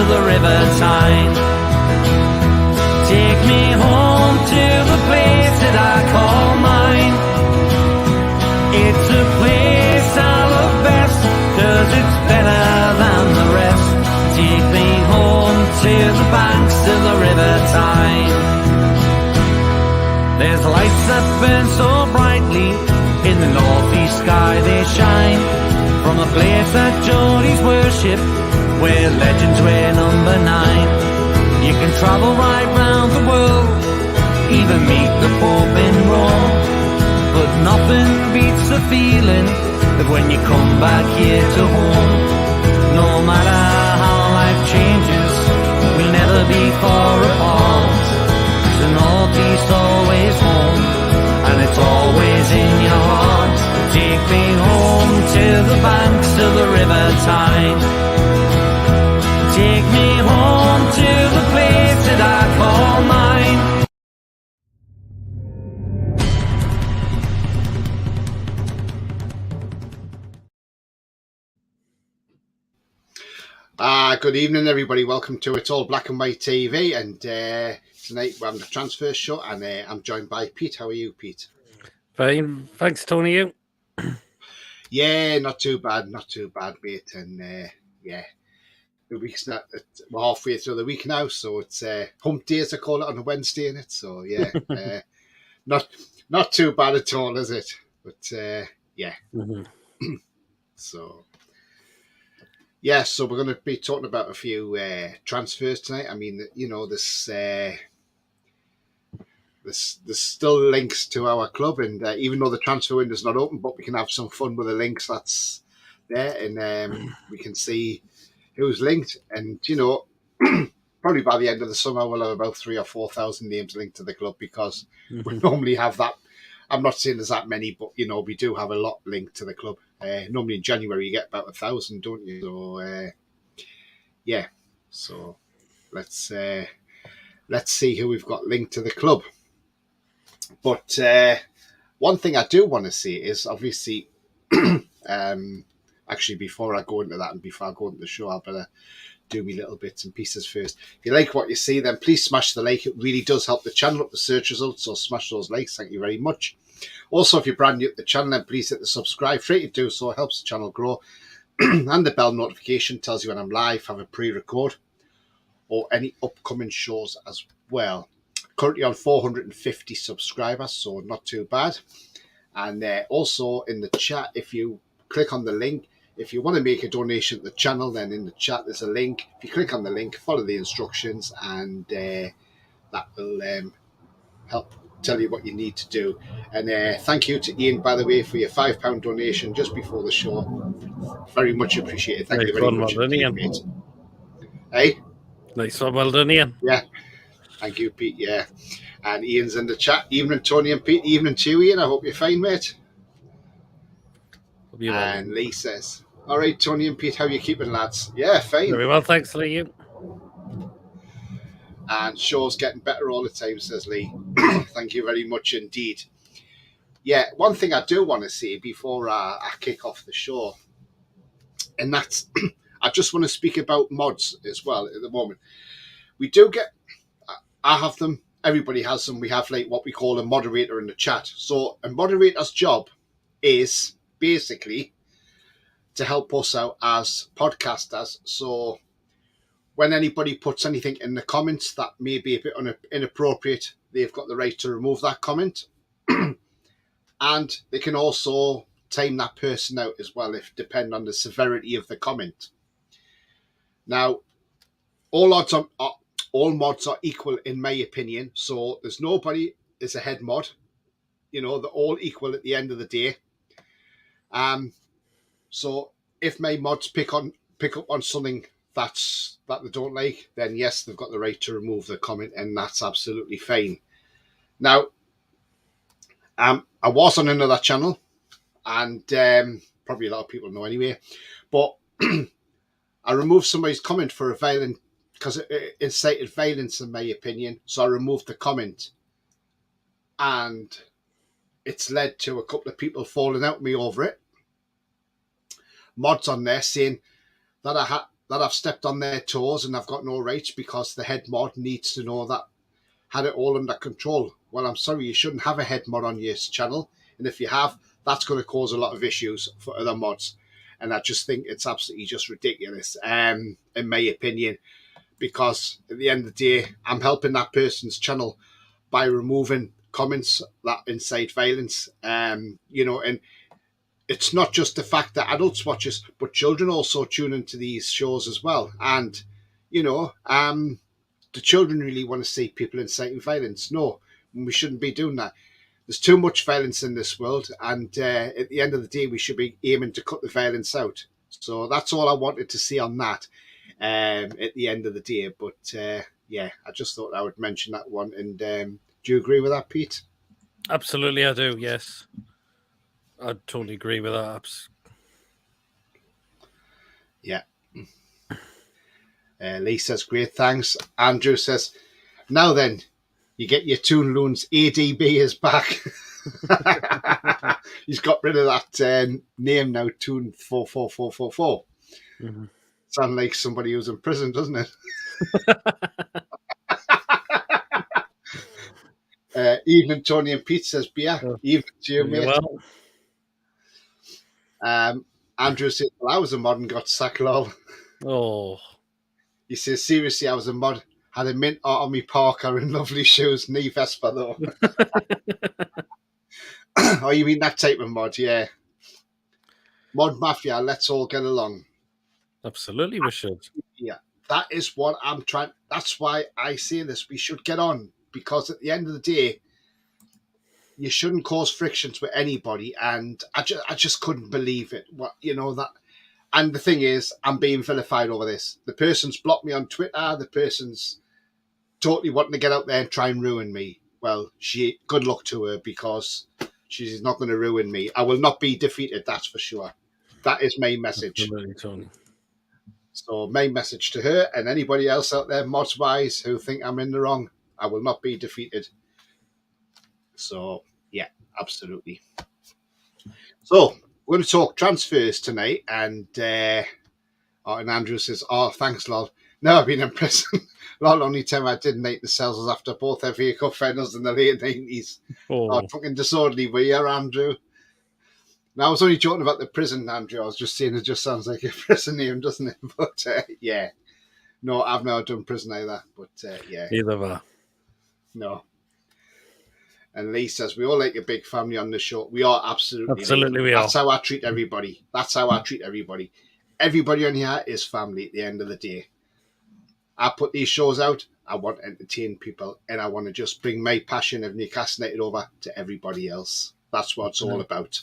the River Tyne. Take me home to the place that I call mine. It's a place I love best, 'cause it's better than the rest. Take me home to the banks of the River Tyne. There's lights that burn so brightly, in the northeast sky they shine, from a place that Geordies worship, where legends wear number 9. You can travel right round the world, even meet the Pope in Rome, but nothing beats the feeling of when you come back here to home. No matter how life changes, we'll never be far apart. The northeast always home, and it's always in your heart. Take me home to the banks of the River Tyne. Take me home to the place that I call mine. Good evening, everybody. Welcome to It's All Black and White TV. And tonight we're having a transfer show, and I'm joined by Pete. How are you, Pete? Fine, thanks, Tony. You? Yeah, not too bad, mate. And the week's not. We're halfway through the week now, so it's hump day, as I call it, on a Wednesday, in it. So yeah, not too bad at all, is it? But yeah. Mm-hmm. So. Yeah, so we're going to be talking about a few transfers tonight. I mean, you know, there's still links to our club, and even though the transfer window's not open, but we can have some fun with the links that's there, and we can see who's linked. And, you know, probably by the end of the summer, we'll have about 3,000 or 4,000 names linked to the club, because we normally have that. I'm not saying there's that many, but, you know, we do have a lot linked to the club. Normally in January you get about 1,000, don't you? So yeah. So let's see who we've got linked to the club. But one thing I do want to see is, obviously, actually, before I go into that and before I go into the show, I better do me little bits and pieces first. If you like what you see, then please smash the like. It really does help the channel up the search results, so smash those likes. Thank you very much. Also, if you're brand new to the channel, then please hit the subscribe. Free to do so, it helps the channel grow. And the bell notification tells you when I'm live, have a pre-record, or any upcoming shows as well. Currently on 450 subscribers, so not too bad. And also in the chat, if you click on the link, if you want to make a donation to the channel, then in the chat there's a link. If you click on the link, follow the instructions, and that will help tell you what you need to do. And thank you to Ian, by the way, for your £5 donation just before the show. Very much appreciated. Thank you very much indeed, mate. Hey? Nice one, well done, Ian. Yeah. Thank you, Pete. Yeah. And Ian's in the chat. Evening, Tony and Pete. Evening to you, Ian. I hope you're fine, mate. And Lee says, all right, Tony and Pete, how you keeping, lads? Yeah, fine. Very well, thanks, Lee. You? And show's getting better all the time, says Lee. Thank you very much indeed. Yeah, one thing I do want to say before I kick off the show, and that's, I just want to speak about mods as well at the moment. We do get, I have them, everybody has them. We have like what we call a moderator in the chat. So a moderator's job is basically to help us out as podcasters. So when anybody puts anything in the comments that may be a bit inappropriate, they've got the right to remove that comment. And they can also time that person out as well, if depend on the severity of the comment. Now, all mods are equal in my opinion. So there's nobody is a head mod. You know, they're all equal at the end of the day. So if my mods pick up on something that they don't like, then yes, they've got the right to remove the comment, and that's absolutely fine. Now, I was on another channel, and probably a lot of people know anyway, but I removed somebody's comment for a violent, because it incited violence in my opinion. So I removed the comment, and it's led to a couple of people falling out with me over it. Mods on there saying that that I've stepped on their toes and I've got no rights because the head mod needs to know that had it all under control. Well, I'm sorry, you shouldn't have a head mod on your channel, and if you have, that's going to cause a lot of issues for other mods. And I just think it's absolutely just ridiculous, in my opinion, because at the end of the day, I'm helping that person's channel by removing comments that incite violence. You know, and it's not just the fact that adults watch us, but children also tune into these shows as well. And, you know, do children really want to see people inciting violence? No, we shouldn't be doing that. There's too much violence in this world, and at the end of the day, we should be aiming to cut the violence out. So that's all I wanted to see on that at the end of the day. But yeah, I just thought I would mention that one. And do you agree with that, Pete? Absolutely, I do. Yes, I totally agree with that. Yeah. Lee says, great, thanks. Andrew says, now then, you get your Toon Loons. ADB is back. He's got rid of that name now, Toon 44444. Mm-hmm. Sounds like somebody who's in prison, doesn't it? Evening, Tony and Pete says, beer. Evening to you, mate. Well. Andrew says, well, I was a mod and got sacked, lol. Oh. He says, seriously, I was a mod. Had a mint art on me Parker and lovely shoes, knee Vespa though. Oh, you mean that type of mod? Yeah. Mod Mafia, let's all get along. Absolutely, we should. Yeah, that is what I'm trying. That's why I say this. We should get on, because at the end of the day, you shouldn't cause frictions with anybody. And I just couldn't believe it. What, you know, that. And the thing is, I'm being vilified over this. The person's blocked me on Twitter. The person's totally wanting to get out there and try and ruin me. Well, good luck to her, because she's not going to ruin me. I will not be defeated, that's for sure. That is my message. Absolutely, Tony. So my message to her and anybody else out there, mods-wise, who think I'm in the wrong, I will not be defeated. So, yeah, absolutely. So, we're going to talk transfers tonight, and Andrew says, oh, thanks, lol. No, I've been in prison. Lol, only time I did make the cells was after both FA Cup finals in the late 90s. Oh, fucking disorderly we are, Andrew. Now, I was only joking about the prison, Andrew. I was just saying it just sounds like a prison name, doesn't it? But, yeah. No, I've never done prison either. But, yeah. Neither have I. No. And Lee says, we all like a big family on the show. We are absolutely. Absolutely, we are. That's how I treat everybody. That's how I treat everybody. Everybody on here is family at the end of the day. I put these shows out. I want to entertain people, and I want to just bring my passion of Newcastle United over to everybody else. That's what it's all about.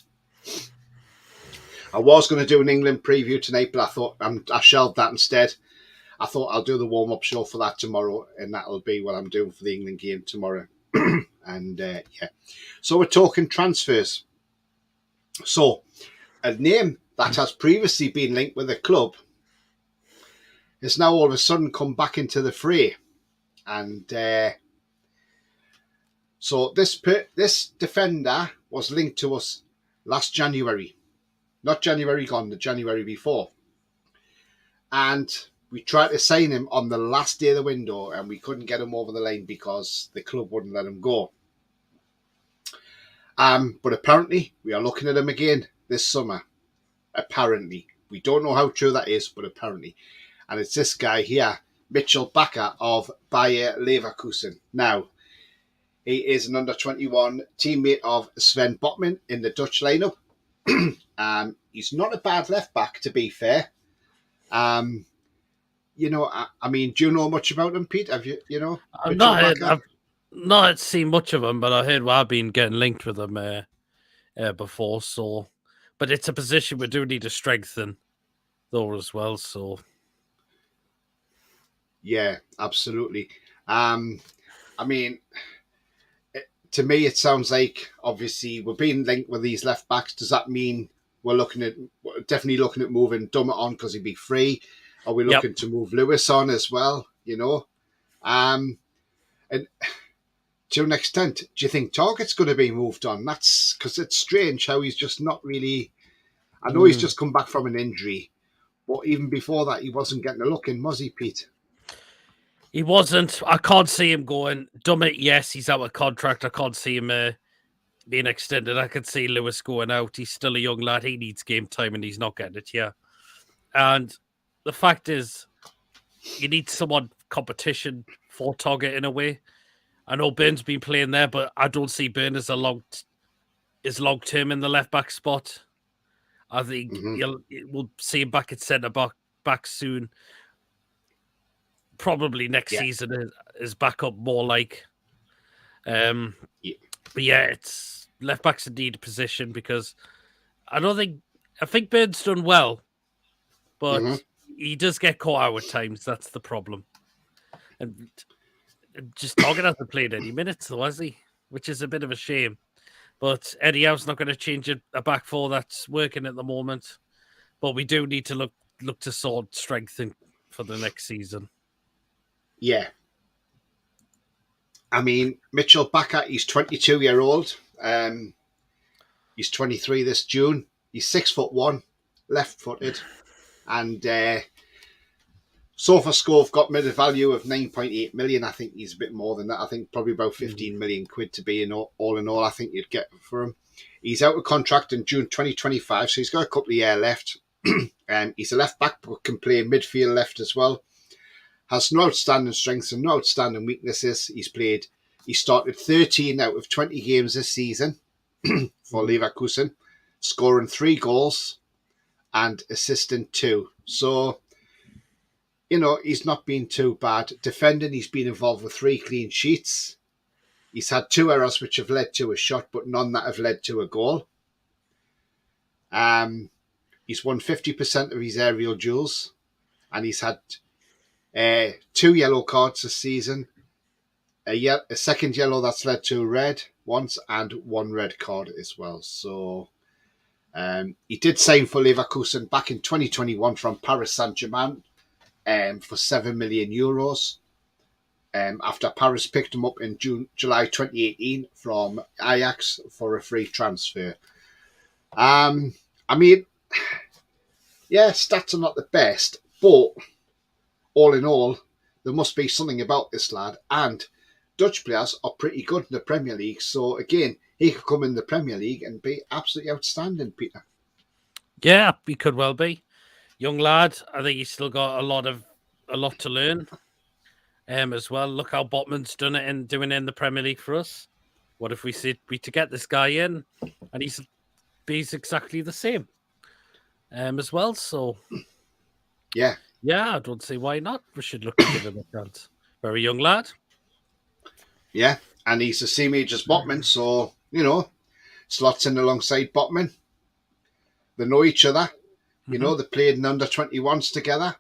I was going to do an England preview tonight, but I thought I shelved that instead. I thought I'll do the warm-up show for that tomorrow, and that'll be what I'm doing for the England game tomorrow. And, yeah. So we're talking transfers. So, a name that has previously been linked with the club has now all of a sudden come back into the fray. And so this defender was linked to us last January. Not January gone, the January before. And we tried to sign him on the last day of the window, and we couldn't get him over the line because the club wouldn't let him go. But apparently, we are looking at him again this summer. Apparently. We don't know how true that is, but apparently. And it's this guy here, Mitchell Bakker of Bayer Leverkusen. Now, he is an under-21 teammate of Sven Botman in the Dutch lineup. He's not a bad left-back, to be fair. You know, I mean, do you know much about him, Pete? Have you know? I've not seen much of him, but I heard I've been getting linked with him before. So, but it's a position we do need to strengthen, though, as well. So, yeah, absolutely. I mean, to me, it sounds like obviously we're being linked with these left backs. Does that mean we're definitely looking at moving Dummett on because he'd be free? Are we looking to move Lewis on as well? You know, and to an extent, do you think Targett's going to be moved on? That's because it's strange how he's just not really. I know he's just come back from an injury, But even before that, he wasn't getting a look in, was he, Pete? He wasn't. I can't see him going. Dummett, yes, he's out of contract. I can't see him being extended. I could see Lewis going out. He's still a young lad. He needs game time and he's not getting it, yeah. And the fact is, you need someone competition for Toggett in a way. I know Burns been playing there, but I don't see Burn as long term in the left back spot. I think we'll see him back at centre back soon. Probably next season is back up more like. But yeah, it's left back's indeed a position because I think Burns done well, but he does get caught out at times. That's the problem. And just Toggett hasn't played any minutes, though, has he? Which is a bit of a shame. But Eddie Howe's not going to change a back four that's working at the moment. But we do need to look to sort strengthen for the next season. Yeah. I mean, Mitchell Bakker, he's 22-year-old. He's 23 this June. He's 6'1", left-footed. And SofaScore got made a value of 9.8 million. I think he's a bit more than that. I think probably about 15 million quid to be all in all. I think you'd get for him. He's out of contract in June 2025, so he's got a couple of years left. He's a left back, but can play midfield left as well. Has no outstanding strengths and no outstanding weaknesses. He started 13 out of 20 games this season for Leverkusen, scoring 3 goals and assisting 2. So, he's not been too bad. Defending, he's been involved with 3 clean sheets. He's had 2 errors which have led to a shot, but none that have led to a goal. He's won 50% of his aerial duels, and he's had 2 yellow cards this season. A second yellow that's led to a red once, and 1 red card as well. So he did sign for Leverkusen back in 2021 from Paris Saint-Germain for €7 million. After Paris picked him up in July 2018 from Ajax for a free transfer. I mean, yeah, stats are not the best, but all in all, there must be something about this lad. And Dutch players are pretty good in the Premier League. So again, he could come in the Premier League and be absolutely outstanding, Peter. Yeah, he could well be. Young lad, I think he's still got a lot to learn. As well. Look how Botman's doing in the Premier League for us. What if we to get this guy in and he's exactly the same as well? So yeah, I don't see why not. We should look to give him a chance. Very young lad. Yeah, and he's the same age as Botman, so slots in alongside Botman. They know each other. They played in under 21s together.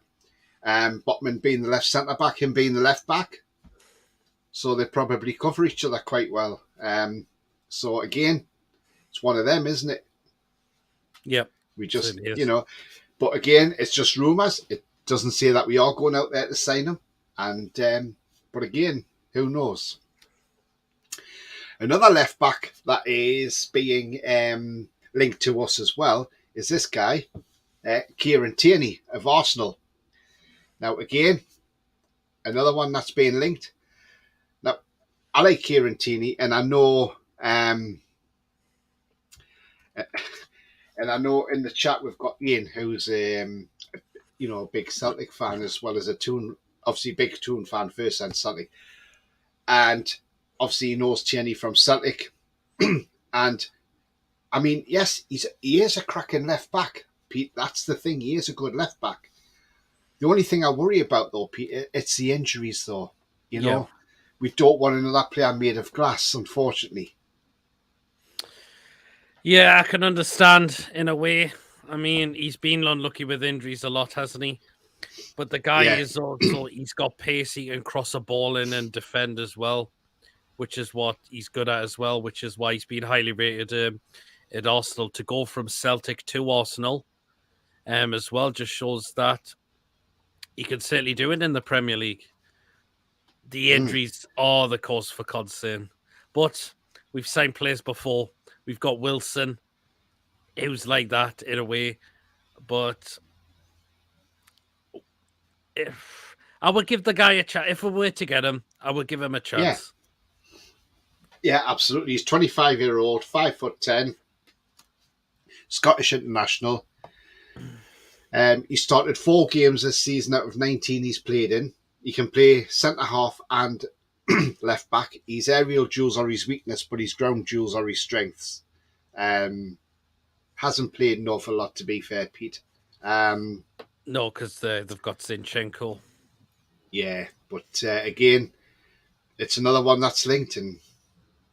Botman being the left centre back, him being the left back. So they probably cover each other quite well. So again, it's one of them, isn't it? Yep. We just, but again, it's just rumours. It doesn't say that we are going out there to sign him. And but again, who knows? Another left back that is being linked to us as well is this guy, Kieran Tierney of Arsenal. Now, again, another one that's being linked. Now, I like Kieran Tierney, and I know, and I know in the chat we've got Ian, who's a big Celtic fan as well as obviously big Toon fan first and Celtic, and obviously he knows Tierney from Celtic, and I mean, yes, he is a cracking left back, Pete. That's the thing; he is a good left back. The only thing I worry about, though, Peter, it's the injuries, though. We don't want another player made of glass, unfortunately. Yeah, I can understand in a way. I mean, he's been unlucky with injuries a lot, hasn't he? But the guy is also, he's got pace, he can cross a ball in and defend as well, which is what he's good at as well, which is why he's been highly rated at Arsenal. To go from Celtic to Arsenal as well just shows that he can certainly do it in the Premier League. The injuries are the cause for concern. But we've signed players before. We've got Wilson, who's like that in a way. But if I would give the guy a chance. If we were to get him, I would give him a chance. Yeah, absolutely. He's 25-year-old, 5'10", Scottish international. He started 4 games this season out of 19 he's played in. He can play centre half and left back. His aerial duels are his weakness, but his ground duels are his strengths. Hasn't played an awful lot, to be fair, Pete. No, because they've got Zinchenko. Yeah, but again, it's another one that's linked, and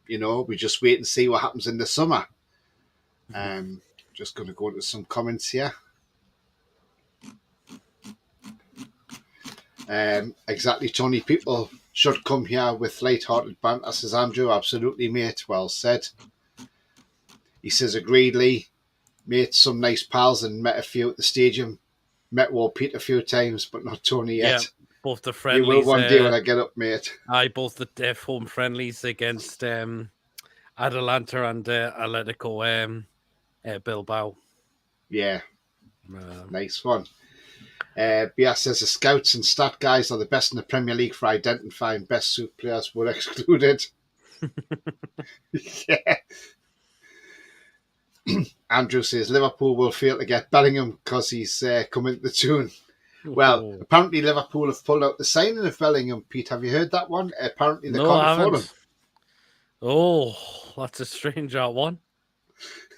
we just wait and see what happens in the summer. Just going to go into some comments here. Exactly, Tony. People should come here with light-hearted banter, says Andrew. Absolutely, mate. Well said. He says, agreed, Lee. Mate, some nice pals and met a few at the stadium. Met Wall Pete a few times, but not Tony yet. Yeah, both the friendlies. You will one day when I get up, mate. Both the home friendlies against Atalanta and Atletico Bilbao. Yeah, nice one. Bias says the scouts and stat guys are the best in the Premier League for identifying best suit players were excluded. Yeah. Andrew says Liverpool will fail to get Bellingham because he's coming to the tune. Well, apparently Liverpool have pulled out the signing of Bellingham. Pete, have you heard that one? Apparently they can't afford him. Oh, that's a strange one.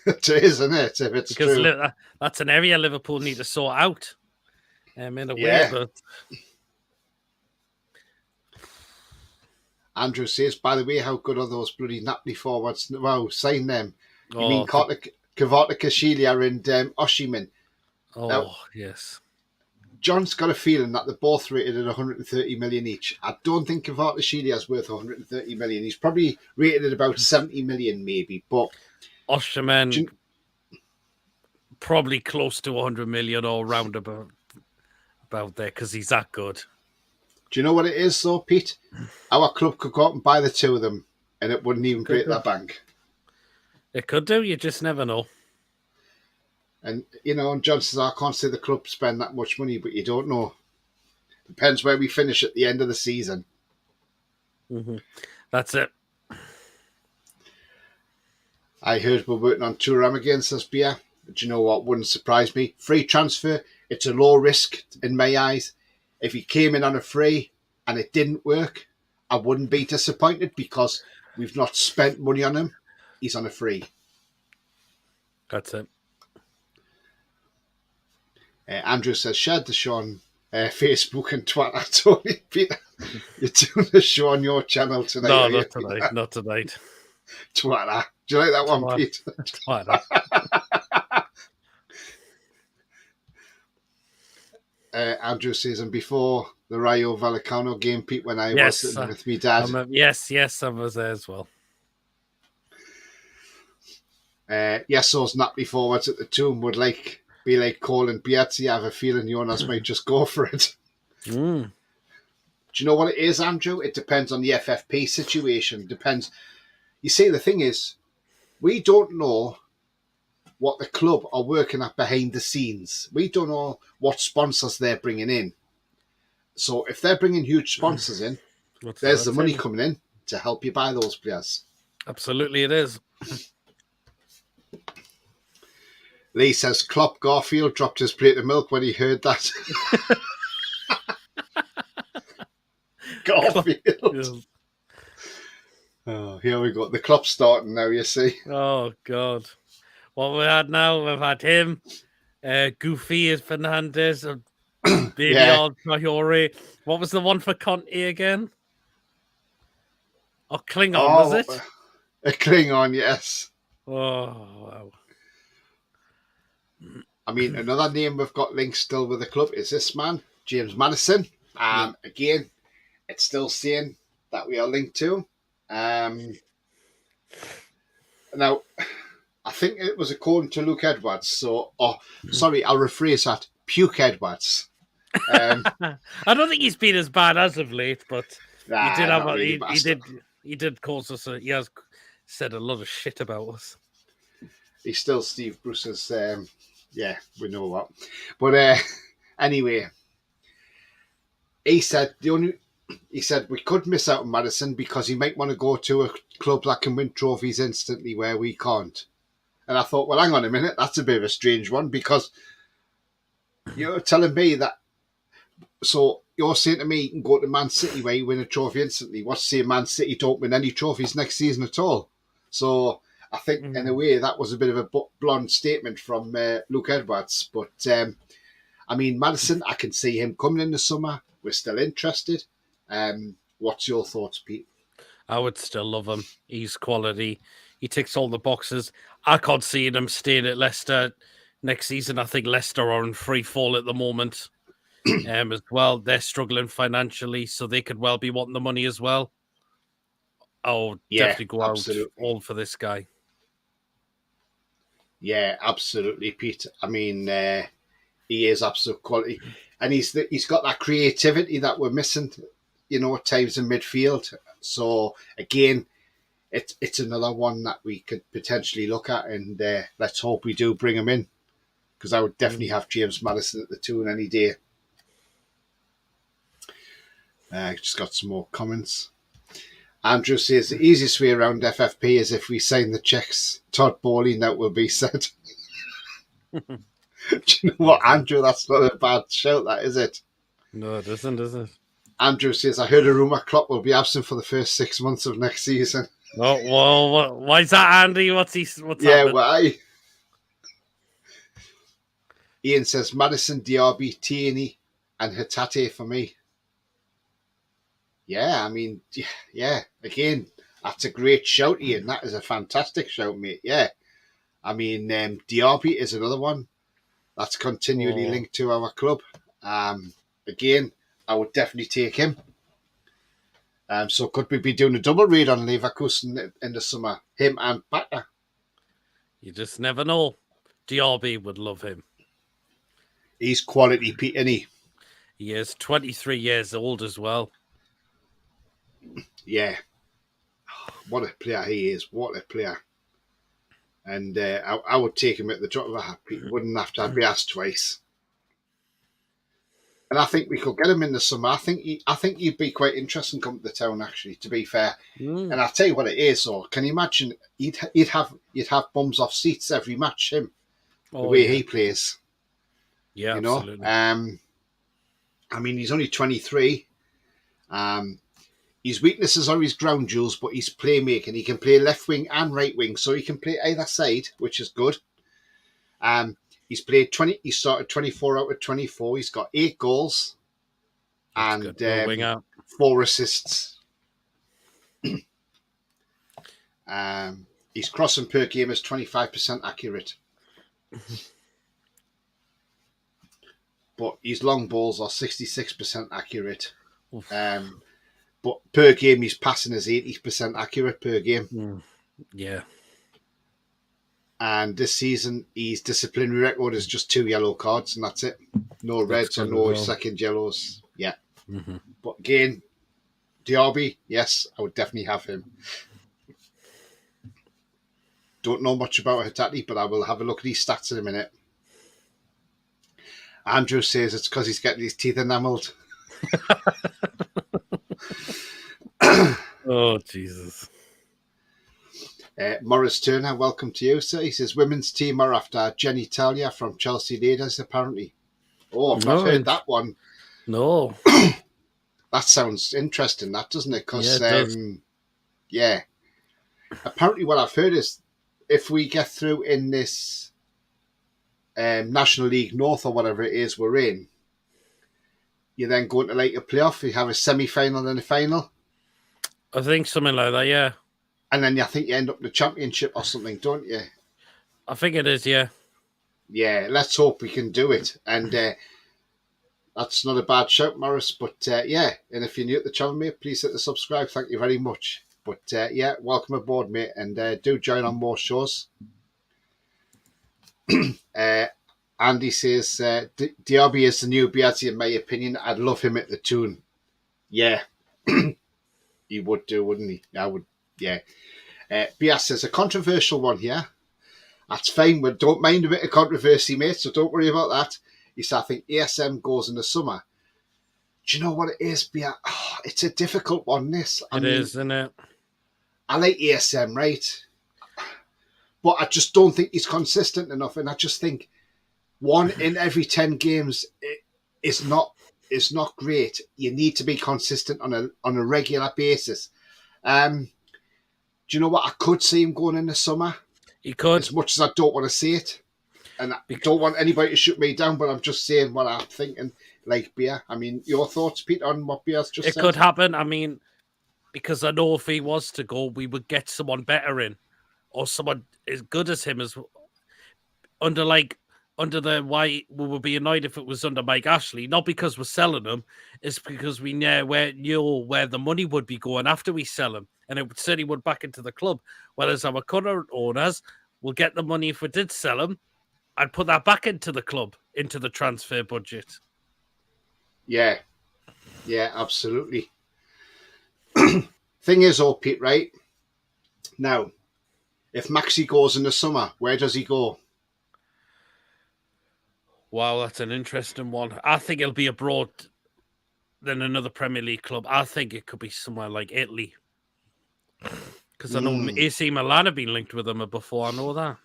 It is, isn't it? If it's because true. That's an area Liverpool need to sort out. In a way, but Andrew says, by the way, how good are those bloody Napoli forwards? Wow, sign them. You mean Kvaratskhelia and Osimhen? Oh, now, yes. John's got a feeling that they're both rated at 130 million each. I don't think Kvaratskhelia is worth 130 million. He's probably rated at about 70 million, maybe. But Osimhen probably close to 100 million or round about there because he's that good. Do you know what it is, though, Pete? Our club could go out and buy the two of them, and it wouldn't even break their bank. It could do. You just never know. And, and John says, I can't say the club spend that much money, but you don't know. Depends where we finish at the end of the season. Mm-hmm. That's it. I heard we're working on Thuram again, says Bia. But you know what? Wouldn't surprise me. Free transfer. It's a low risk in my eyes. If he came in on a free and it didn't work, I wouldn't be disappointed because we've not spent money on him. He's on a free. That's it. Andrew says, shared the show on Facebook and Twitter. Tony, Peter, you're doing a show on your channel tonight. No, not tonight. Not tonight. Twitter. Do you like that one, Pete? Twitter. Andrew says, and before the Rayo Vallecano game, Pete, when I was sitting with me dad. Yes, I was there as well. Those Napoli forwards at the tomb would be like Cole and Piazzi. I have a feeling Jonas might just go for it. Mm. Do you know what it is, Andrew? It depends on the FFP situation. Depends. You see, the thing is, we don't know what the club are working at behind the scenes. We don't know what sponsors they're bringing in. So if they're bringing huge sponsors in, there's the money coming in to help you buy those players. Absolutely it is. Lee says, Klopp Garfield dropped his plate of milk when he heard that. Garfield. Oh, here we go. The Klopp's starting now, you see. Oh, God. What we had now, we've had him, Goofy as Fernandez, Baby Old Traore. What was the one for Conte again? Oh, Klingon, was it? A Klingon, yes. Oh, wow. I mean, another name we've got linked still with the club is this man, James Madison. Again, it's still saying that we are linked to him. Now, I think it was according to Luke Edwards. Sorry, I'll rephrase that. Puke Edwards. I don't think he's been as bad as of late, but he did cause us. He has said a lot of shit about us. He's still Steve Bruce's. We know what. But anyway, he said we could miss out on Maddison because he might want to go to a club that can win trophies instantly where we can't. And I thought, well, hang on a minute, that's a bit of a strange one because you're telling me that. So you're saying to me you can go to Man City where you win a trophy instantly. What's to say Man City don't win any trophies next season at all? So I think in a way that was a bit of a blunt statement from Luke Edwards. But I mean, Maddison, I can see him coming in the summer. We're still interested. What's your thoughts, Pete? I would still love him. He's quality. He ticks all the boxes. I can't see him staying at Leicester next season. I think Leicester are in free fall at the moment. As well, they're struggling financially, so they could well be wanting the money as well. I'll definitely go absolutely. out all for this guy. Yeah, absolutely, Pete. I mean, he is absolute quality, and he's got that creativity that we're missing, at times in midfield. So again, it's another one that we could potentially look at, and let's hope we do bring him in, because I would definitely have James Maddison at the Toon any day. Just got some more comments. Andrew says the easiest way around FFP is if we sign the checks. Todd Bowley, that will be said. Do you know what, Andrew? That's not a bad shout, that is it? No, it isn't, is it? Andrew says, I heard a rumour Klopp will be absent for the first 6 months of next season. Oh, well, why is that, Andy? What's happening? Why? Ian says, Maddison, Diaby, Tierney and Hatate for me. Yeah, I mean, yeah, again, that's a great shout, Ian. That is a fantastic shout, mate. Yeah. I mean, Diaby is another one that's continually linked to our club. Again, I would definitely take him. So could we be doing a double read on Leverkusen in the summer? Him and Baka? You just never know. Diaby would love him. He's quality, Pete, isn't he? He is 23 years old as well. Yeah. What a player he is. What a player. And I would take him at the drop of a hat. Pete wouldn't have to be asked twice. And I think we could get him in the summer. I think he'd be quite interesting coming to the Town, actually, to be fair. And I'll tell you what it is, though. Can you imagine you'd have bums off seats every match, him, the way he plays. Yeah, absolutely. I mean, he's only 23. His weaknesses are his ground duels, but he's playmaking. He can play left wing and right wing, so he can play either side, which is good. He's played 20. He started 24 out of 24. He's got 8 goals and 4 assists. His crossing per game is 25% accurate, but his long balls are 66% accurate. But per game, his passing is 80% accurate per game. Yeah. And this season, his disciplinary record is just 2 yellow cards, and that's it. No reds or no second yellows. Yeah. Mm-hmm. But again, Diaby, yes, I would definitely have him. Don't know much about Hatate, but I will have a look at his stats in a minute. Andrew says it's because he's getting his teeth enamelled. Oh, Jesus. Morris Turner, welcome to you, sir. He says women's team are after Jenny Talia from Chelsea Ladies, apparently. Oh, I've not heard that one. No. That sounds interesting, that, doesn't it? Because, yeah, apparently what I've heard is if we get through in this National League North or whatever it is we're in, you then go into like a playoff, you have a semi-final and a final. I think something like that, yeah. And then I think you end up in the championship or something, don't you? I think it is, yeah. Yeah, let's hope we can do it. And that's not a bad shout, Morris. But yeah, and if you're new at the channel, mate, please hit the subscribe. Thank you very much. But yeah, welcome aboard, mate. And do join on more shows. Andy says, Diaby is the new Biazzi, in my opinion. I'd love him at the Toon. Yeah. He would do, wouldn't he? I would, yeah. Bias says, a controversial one here. That's fine. We don't mind a bit of controversy, mate, so don't worry about that. He said, I think ASM goes in the summer. do you know what it is? It's a difficult one, this. It is, isn't it? I like ASM, right? But I just don't think he's consistent enough. And I just think 1 in every 10 games is not great. You need to be consistent on a regular basis. Do you know what? I could see him going in the summer. He could. As much as I don't want to see it. And I don't want anybody to shoot me down, but I'm just saying what I'm thinking, like Beer. I mean, your thoughts, Pete, on what Beer's just said? It could happen. I mean, because I know if he was to go, we would get someone better in, or someone as good as him as under the why we would be annoyed if it was under Mike Ashley. Not because we're selling him, it's because we know where the money would be going after we sell him, and it certainly would back into the club. Whereas our current owners will get the money if we did sell him. I'd put that back into the club, into the transfer budget. Yeah, absolutely. Thing is, Pete, right? Now, if Maxi goes in the summer, where does he go? Wow, that's an interesting one. I think it'll be abroad than another Premier League club. I think it could be somewhere like Italy. Because I know AC Milan have been linked with him before. I know that.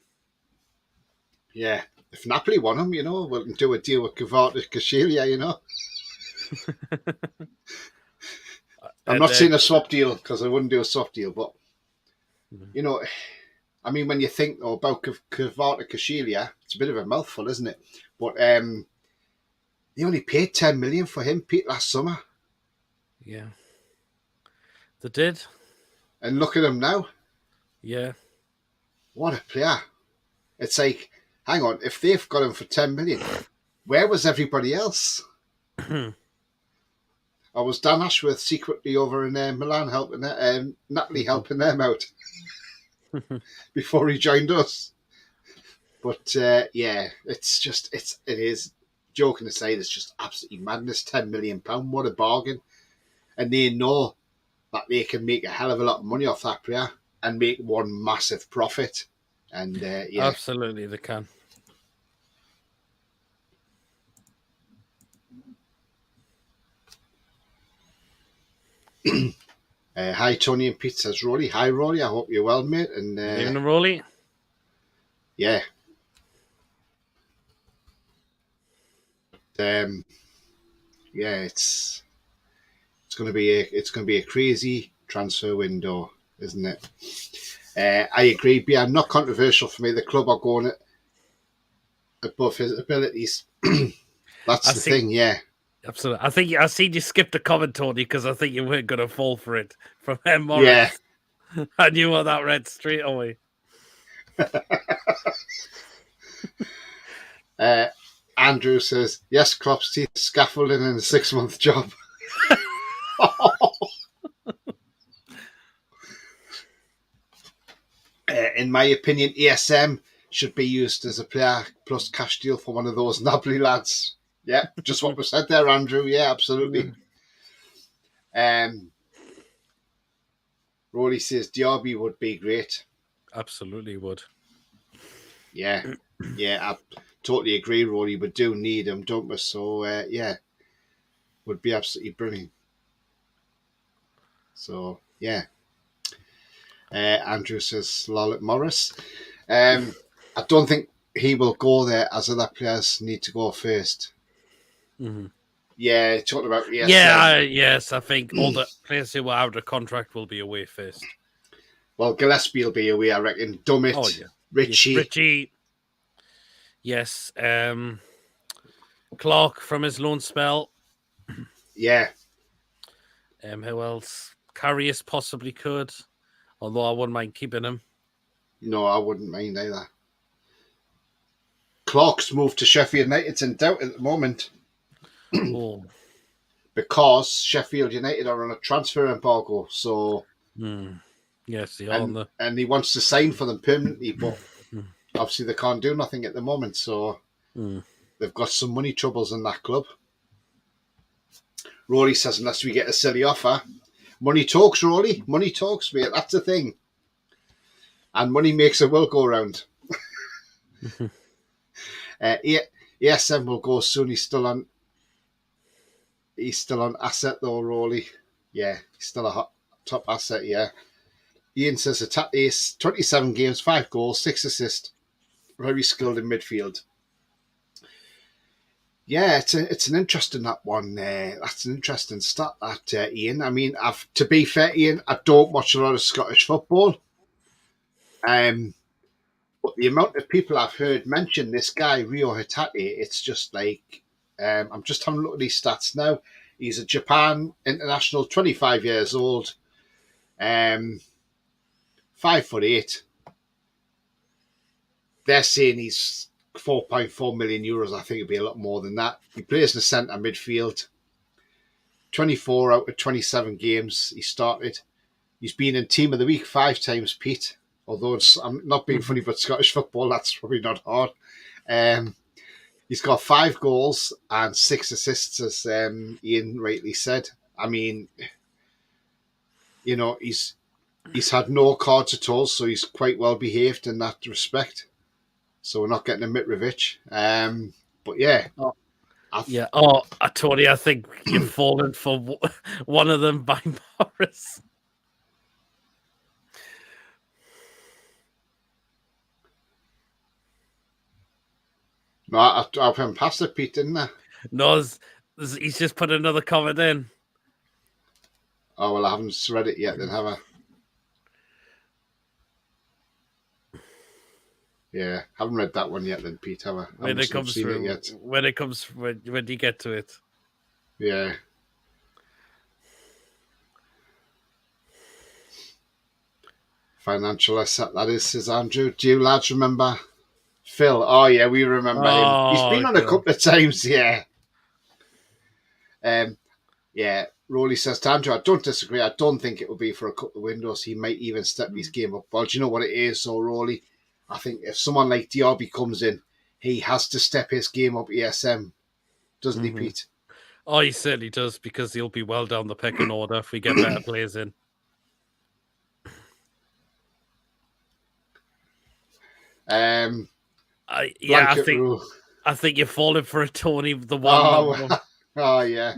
Yeah. If Napoli want him, we'll do a deal with Kvaratskhelia, I'm not saying a swap deal because I wouldn't do a swap deal, but, I mean, when you think about Kvaratskhelia, it's a bit of a mouthful, isn't it? But they only paid 10 million for him, Pete, last summer. Yeah. They did. And look at him now. Yeah. What a player. It's like, hang on, if they've got him for 10 million, where was everybody else? I was Dan Ashworth secretly over in Milan helping Napoli helping them out before he joined us. But it is joking aside, it's just absolutely madness. £10 million, what a bargain! And they know that they can make a hell of a lot of money off that player and make one massive profit. And absolutely, they can. Hi, Tony and Pete, says Rolly. Hi, Rolly. I hope you're well, mate. And Evening, Rolly. Yeah. It's going to be a crazy transfer window, isn't it? I agree. But yeah, not controversial for me. The club are going above his abilities. That's the thing. Yeah. Absolutely. I seen you skip the comment, Tony, because I think you weren't going to fall for it from M. Morris. Yeah. I knew what that read straight away. Andrew says, yes, Klopp's teeth scaffolding in a 6-month job. In my opinion, ESM should be used as a player plus cash deal for one of those Napoli lads. Yeah, just what was said there, Andrew. Yeah, absolutely. Rolly says Diaby would be great. Absolutely would. Yeah, I totally agree, Rolly. We do need him, don't we? So, would be absolutely brilliant. So, yeah. Andrew says Lollett Morris. I don't think he will go there as other players need to go first. Mm-hmm. Yeah, talking about ESM. Yes, I think all the players who are out of contract will be away first. Well, Gillespie will be away, I reckon. Dummett, Richie. Yes, Clark from his loan spell. Yeah. Who else? Karius possibly could, although I wouldn't mind keeping him. No, I wouldn't mind either. Clark's moved to Sheffield United's in doubt at the moment. Oh. Because Sheffield United are on a transfer embargo, so yes, they are. And he wants to sign for them permanently, but obviously they can't do nothing at the moment, so they've got some money troubles in that club. Rory says, unless we get a silly offer, money talks, Rory. Money talks, mate. That's the thing. And money makes the world go round. ESM will go soon. He's still on. He's still an asset though, Rowley. Yeah, he's still a top asset, yeah. Ian says he's 27 games, 5 goals, 6 assists. Very skilled in midfield. Yeah, it's an interesting that one. That's an interesting stat, that Ian. I mean, to be fair, Ian, I don't watch a lot of Scottish football. But the amount of people I've heard mention this guy, Rio Hatate, it's just like, I'm just having a look at these stats now. He's a Japan international, 25 years old, 5'8". They're saying he's 4.4 million euros. I think it'd be a lot more than that. He plays in the centre midfield. 24 out of 27 games he started. He's been in Team of the Week 5 times, Pete. Although I'm not being funny, but Scottish football, that's probably not hard. He's got 5 goals and 6 assists, as Ian rightly said. I mean, you know, he's had no cards at all, so he's quite well behaved in that respect. So we're not getting a Mitrovic. But yeah. Tony, I think you've fallen for one of them by Morris. No, I've been past it, Pete, didn't I? No, he's just put another comment in. Oh, well, I haven't read it yet then, have I? Yeah, haven't read that one yet then, Pete, have I? When it comes through, when you get to it. Yeah. Financial asset, that is, says Andrew. Do you lads remember Phil? Oh, yeah, we remember him. He's been on a couple of times, yeah. Yeah, Rowley says to Andrew, I don't disagree. I don't think it will be for a couple of windows. He might even step his game up. Well, do you know what it is, so Rowley? I think if someone like Diaby comes in, he has to step his game up ESM, doesn't he, Pete? Oh, he certainly does, because he'll be well down the pecking order if we get better players in. I think you're falling for a Tony, the one. Oh yeah.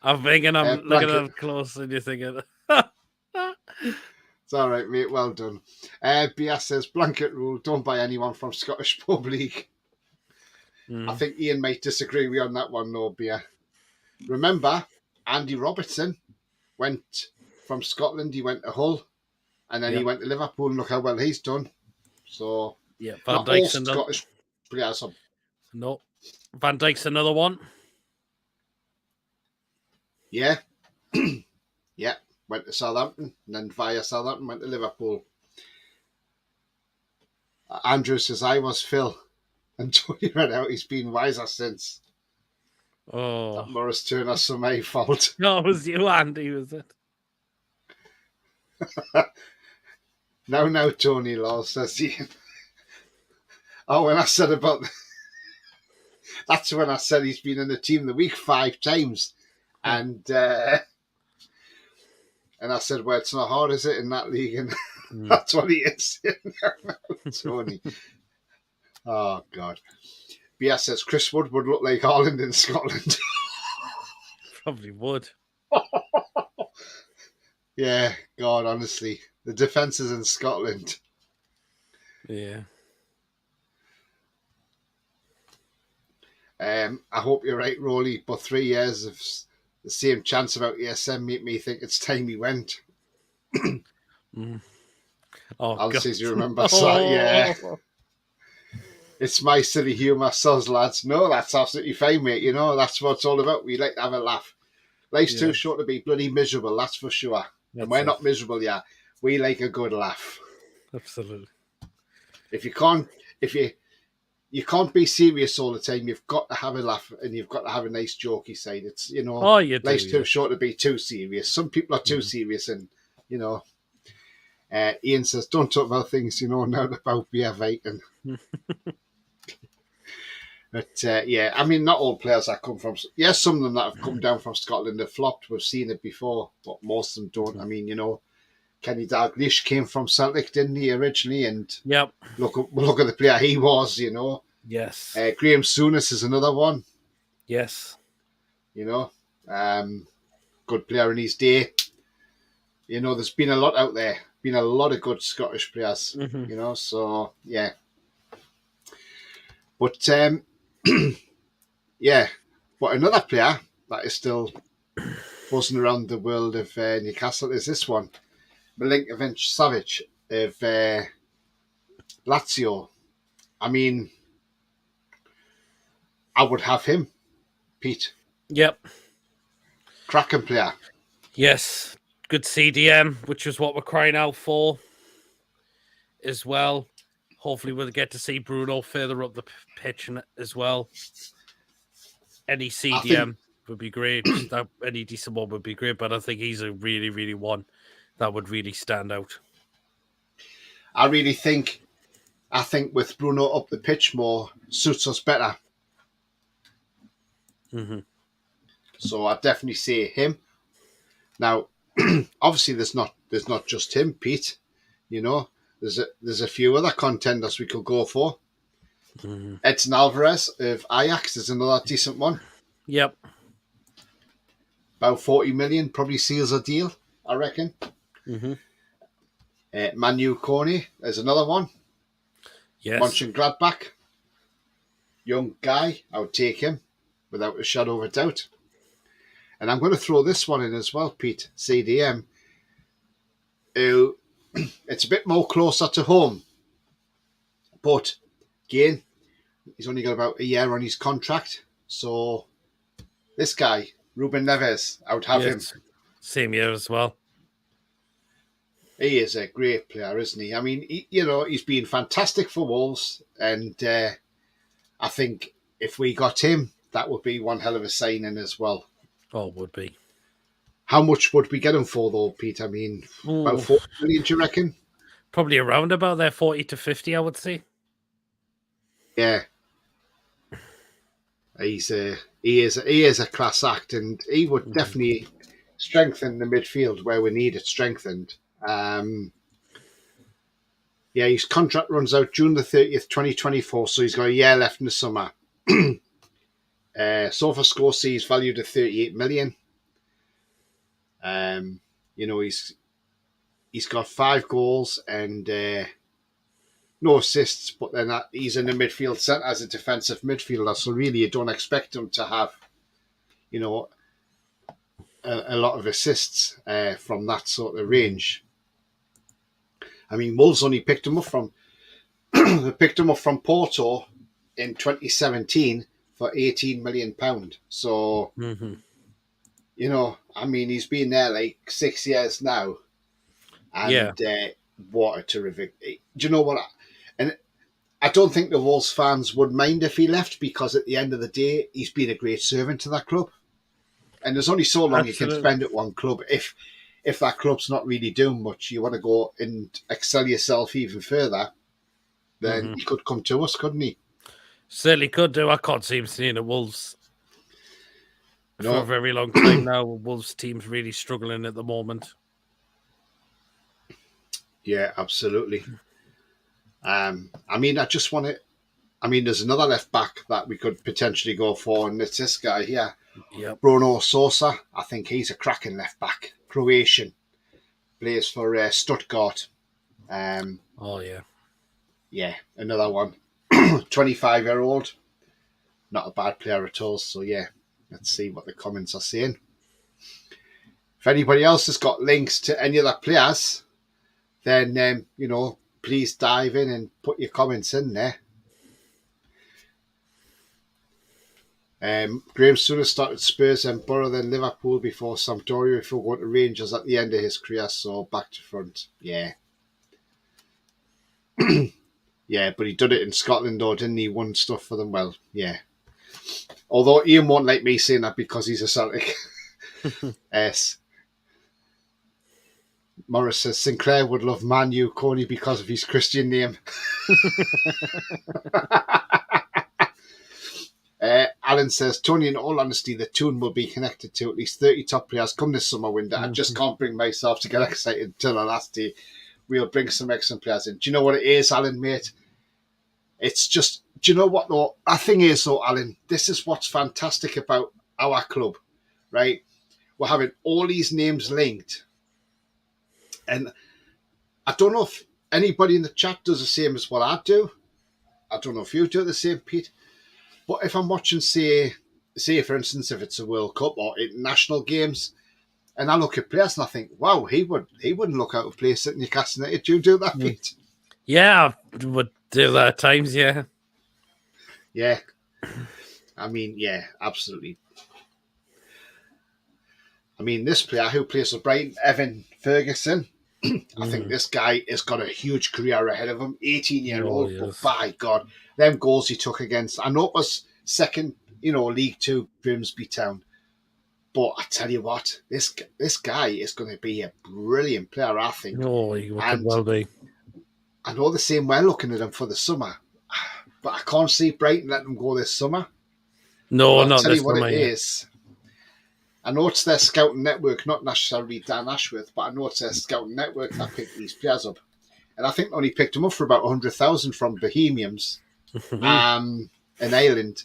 I'm thinking, I'm looking at him close, and you're thinking. It's all right, mate. Well done. BS says blanket rule: don't buy anyone from Scottish Pub League. I think Ian might disagree with you on that one, though, Bia. Remember, Andy Robertson went from Scotland. He went to Hull, and then he went to Liverpool. And look how well he's done. So yeah, Van Dijk's another Scottish players. No, Van Dijk's another one. Yeah, yeah. Went to Southampton, and then via Southampton went to Liverpool. Andrew says, I was Phil. And Tony read out, he's been wiser since. Oh. That Morris Turner's my fault. No, it was you, Andy, was it? Now, Tony Law says, Ian. Oh, when I said about... That's when I said he's been in the Team of the Week 5 times. And I said, well, it's not hard, is it, in that league? And that's what he is. Tony. Oh, God. BS says Chris Wood would look like Haaland in Scotland. Probably would. Yeah, God, honestly. The defences in Scotland. Yeah. I hope you're right, Rowley, but 3 years of the same chance about ESM make me think it's time he went. Oh, I'll see you remember. So, yeah. It's my silly humour, soz lads. No, that's absolutely fine, mate. You know, that's what it's all about. We like to have a laugh. Life's too short to be bloody miserable, that's for sure. And we're not miserable, yeah. We like a good laugh. Absolutely. If you can't be serious all the time, you've got to have a laugh and you've got to have a nice jokey side. It's, you know, life's too short to be too serious. Some people are too serious, and, you know, Ian says, don't talk about things, you know, now about beer Viking. But, yeah, I mean, not all players that come from... Yes, some of them that have come down from Scotland have flopped. We've seen it before, but most of them don't. I mean, you know, Kenny Dalglish came from Celtic, didn't he, originally? And look at the player he was, you know. Yes. Graham Souness is another one. Yes. You know. Good player in his day. You know, there's been a lot out there. Been a lot of good Scottish players. Mm-hmm. You know, so yeah. But yeah. But another player that is still buzzing around the world of Newcastle is this one, Milinkovic Savic of Lazio. I mean, I would have him, Pete. Yep. Cracking player. Yes. Good CDM, which is what we're crying out for as well. Hopefully we'll get to see Bruno further up the pitch as well. Any CDM would be great. Any decent one would be great, but I think he's a really, really one that would really stand out. I think with Bruno up the pitch more suits us better. Mm-hmm. So I'd definitely say him. Now, obviously, there's not just him, Pete. You know, there's a few other contenders we could go for. Mm-hmm. Edson Alvarez of Ajax is another decent one. Yep. About 40 million, probably seals a deal, I reckon. Mm-hmm. Manu Kone is another one. Yes. Mönchengladbach. Young guy, I would take him without a shadow of a doubt. And I'm going to throw this one in as well, Pete, CDM, who it's a bit more closer to home. But, again, he's only got about a year on his contract. So, this guy, Ruben Neves, I would have him. Same year as well. He is a great player, isn't he? I mean, he's been fantastic for Wolves. And I think if we got him, that would be one hell of a signing as well. Oh, would be. How much would we get him for, though, Pete? I mean, about 40 million, do you reckon? Probably around about there, 40 to 50, I would say. Yeah. He is a class act, and he would definitely strengthen the midfield where we need it strengthened. His contract runs out June the 30th, 2024, so he's got a year left in the summer. SofaScore sees valued at 38 million. He's got 5 goals and no assists, but then he's in the midfield centre as a defensive midfielder, so really you don't expect him to have, a lot of assists from that sort of range. I mean, Wolves only picked him up from Porto in 2017 for £18 million. So, I mean, he's been there like 6 years now. And what a terrific... Do you know what? And I don't think the Wolves fans would mind if he left, because at the end of the day, he's been a great servant to that club. And there's only so long you can spend at one club. If that club's not really doing much, you want to go and excel yourself even further, then he could come to us, couldn't he? Certainly could do. I can't see him staying at Wolves for a very long time now. Wolves team's really struggling at the moment. Yeah, absolutely. I mean, there's another left back that we could potentially go for, and it's this guy here. Yep. Bruno Sosa. I think he's a cracking left back. Croatian. Plays for Stuttgart. Yeah, another one. 25-year-old. Not a bad player at all. So, yeah, let's see what the comments are saying. If anybody else has got links to any other players, then, please dive in and put your comments in there. Graham Souness started Spurs and Borough, then Liverpool before Sampdoria, before going to Rangers at the end of his career, so back to front. Yeah. Yeah, but he did it in Scotland, though, didn't he? Won stuff for them. Well, yeah. Although Ian won't like me saying that because he's a Celtic. Yes. Morris says Sinclair would love Manu Kone because of his Christian name. Alan says, Tony, in all honesty, the tune will be connected to at least 30 top players come this summer window. I just can't bring myself to get excited until the last day. We'll bring some excellent players in. Do you know what it is, Alan, mate? It's just, do you know what, though? The thing is, though, Alan, this is what's fantastic about our club. right? We're having all these names linked. And I don't know if anybody in the chat does the same as what I do. I don't know if you do the same, Pete. But if I'm watching, say for instance, if it's a World Cup or international games, and I look at players and I think, wow, he wouldn't look out of place at Newcastle United. Do you do that, Pete? Yeah, I would do that at times, yeah. Yeah. I mean, yeah, absolutely. I mean, this player who plays for Brighton, Evan Ferguson, I think this guy has got a huge career ahead of him. 18-year-old, but by God, them goals he took against, I know it was second, League Two, Grimsby Town. But I tell you what, this guy is going to be a brilliant player, I think. Oh, he could well be. I know the same we're looking at him for the summer, but I can't see Brighton letting him go this summer. No, I'll not tell this you what summer. it is. I know it's their scouting network, not necessarily Dan Ashworth, but I know it's their scouting network that picked these players up. And I think they only picked them up for about 100,000 from Bohemians in Ireland.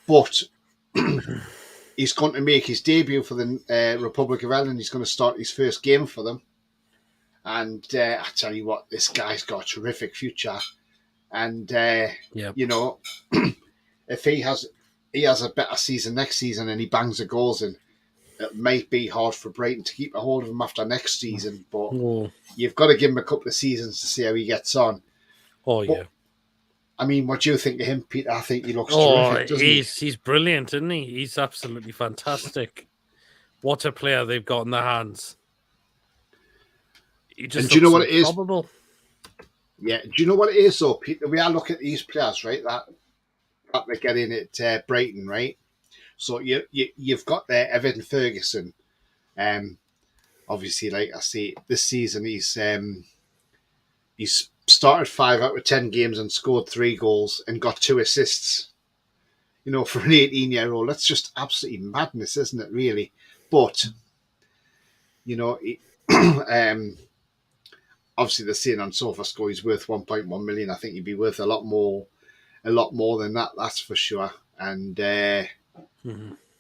But he's going to make his debut for the Republic of Ireland. He's going to start his first game for them. And I tell you what, this guy's got a terrific future. And, if he has a better season next season and he bangs the goals in, it might be hard for Brighton to keep a hold of him after next season. But you've got to give him a couple of seasons to see how he gets on. Oh, yeah. I mean, what do you think of him, Peter? I think he looks terrific, doesn't he? He's brilliant, isn't he? He's absolutely fantastic. What a player they've got in their hands. He just and do you know what it is? Yeah, do you know what it is, though, Peter? We are looking at these players, right, that they're getting at Brighton, right? So you've got there Evan Ferguson. Obviously, like I say, this season he's started 5 out of 10 games and scored 3 goals and got 2 assists. For an 18-year-old, that's just absolutely madness, isn't it? Really, but obviously they're saying on SofaScore he's worth 1.1 million. I think he'd be worth a lot more than that. That's for sure. And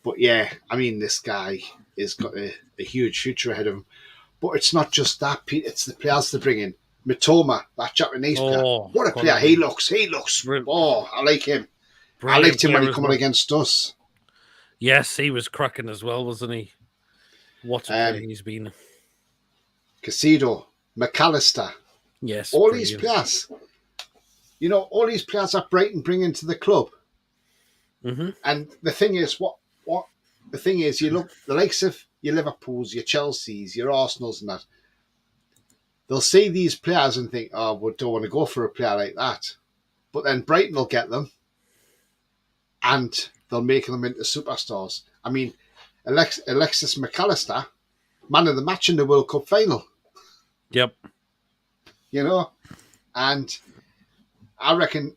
but yeah, I mean, this guy has got a huge future ahead of him. But it's not just that, Pete. It's the players they bring in. Mitoma, that Japanese player. What a player he looks. Oh, I like him. I liked him when he came on against us. Yes, he was cracking as well, wasn't he? What a player he's been. Casido, McAllister. Yes. All these players. All these players that Brighton bring into the club. Mm-hmm. And the thing is, you look the likes of your Liverpools, your Chelseas, your Arsenals and that. They'll see these players and think, oh, we don't want to go for a player like that. But then Brighton will get them and they'll make them into superstars. I mean, Alexis McAllister, man of the match in the World Cup final. Yep. And I reckon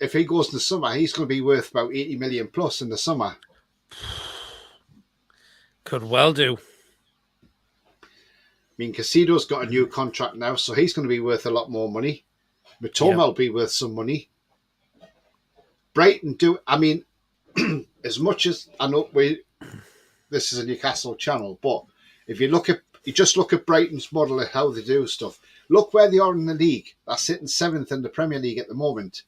if he goes in the summer, he's going to be worth about 80 million plus in the summer. Could well do. I mean, Casido's got a new contract now, so he's going to be worth a lot more money. Mitoma will be worth some money. Brighton as much as I know this is a Newcastle channel, but if you just look at Brighton's model of how they do stuff, look where they are in the league. They're sitting 7th in the Premier League at the moment.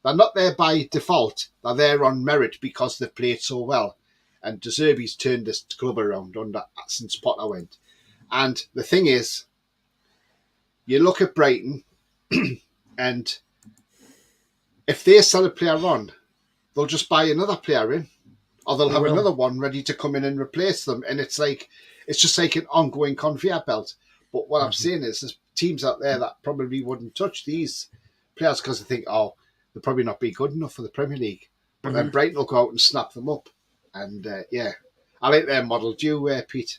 They're not there by default. They're there on merit because they've played so well. And De Zerbi's turned this club around since Potter went. And the thing is, you look at Brighton, and if they sell a player on, they'll just buy another player in, or they'll have another one ready to come in and replace them. And it's just like an ongoing conveyor belt. But what I'm saying is, there's teams out there that probably wouldn't touch these players because they think, oh, they'll probably not be good enough for the Premier League. But then Brighton will go out and snap them up. And I like their model. Do you, Pete?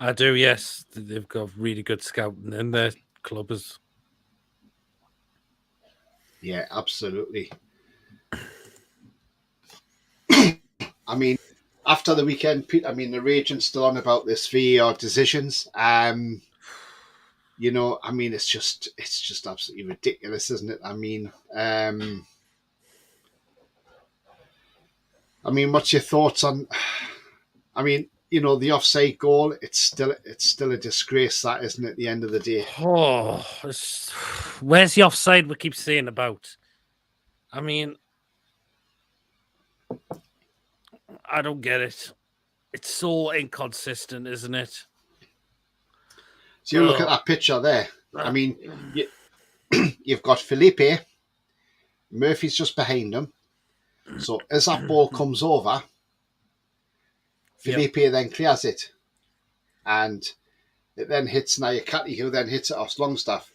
I do, yes. They've got really good scouting in their club. Yeah, absolutely. I mean, after the weekend, Pete, the raging's still on about this VAR decisions. It's just absolutely ridiculous, isn't it? What's your thoughts on I mean, you know, the offside goal, it's still a disgrace, that, isn't it, at the end of the day? Oh, where's the offside we keep saying about? I mean, I don't get it. It's so inconsistent, isn't it? So you look at that picture there. I mean, you've got Felipe, Murphy's just behind him. So as that ball comes over, Felipe then clears it. And it then hits Nyakati, who then hits it off Longstaff.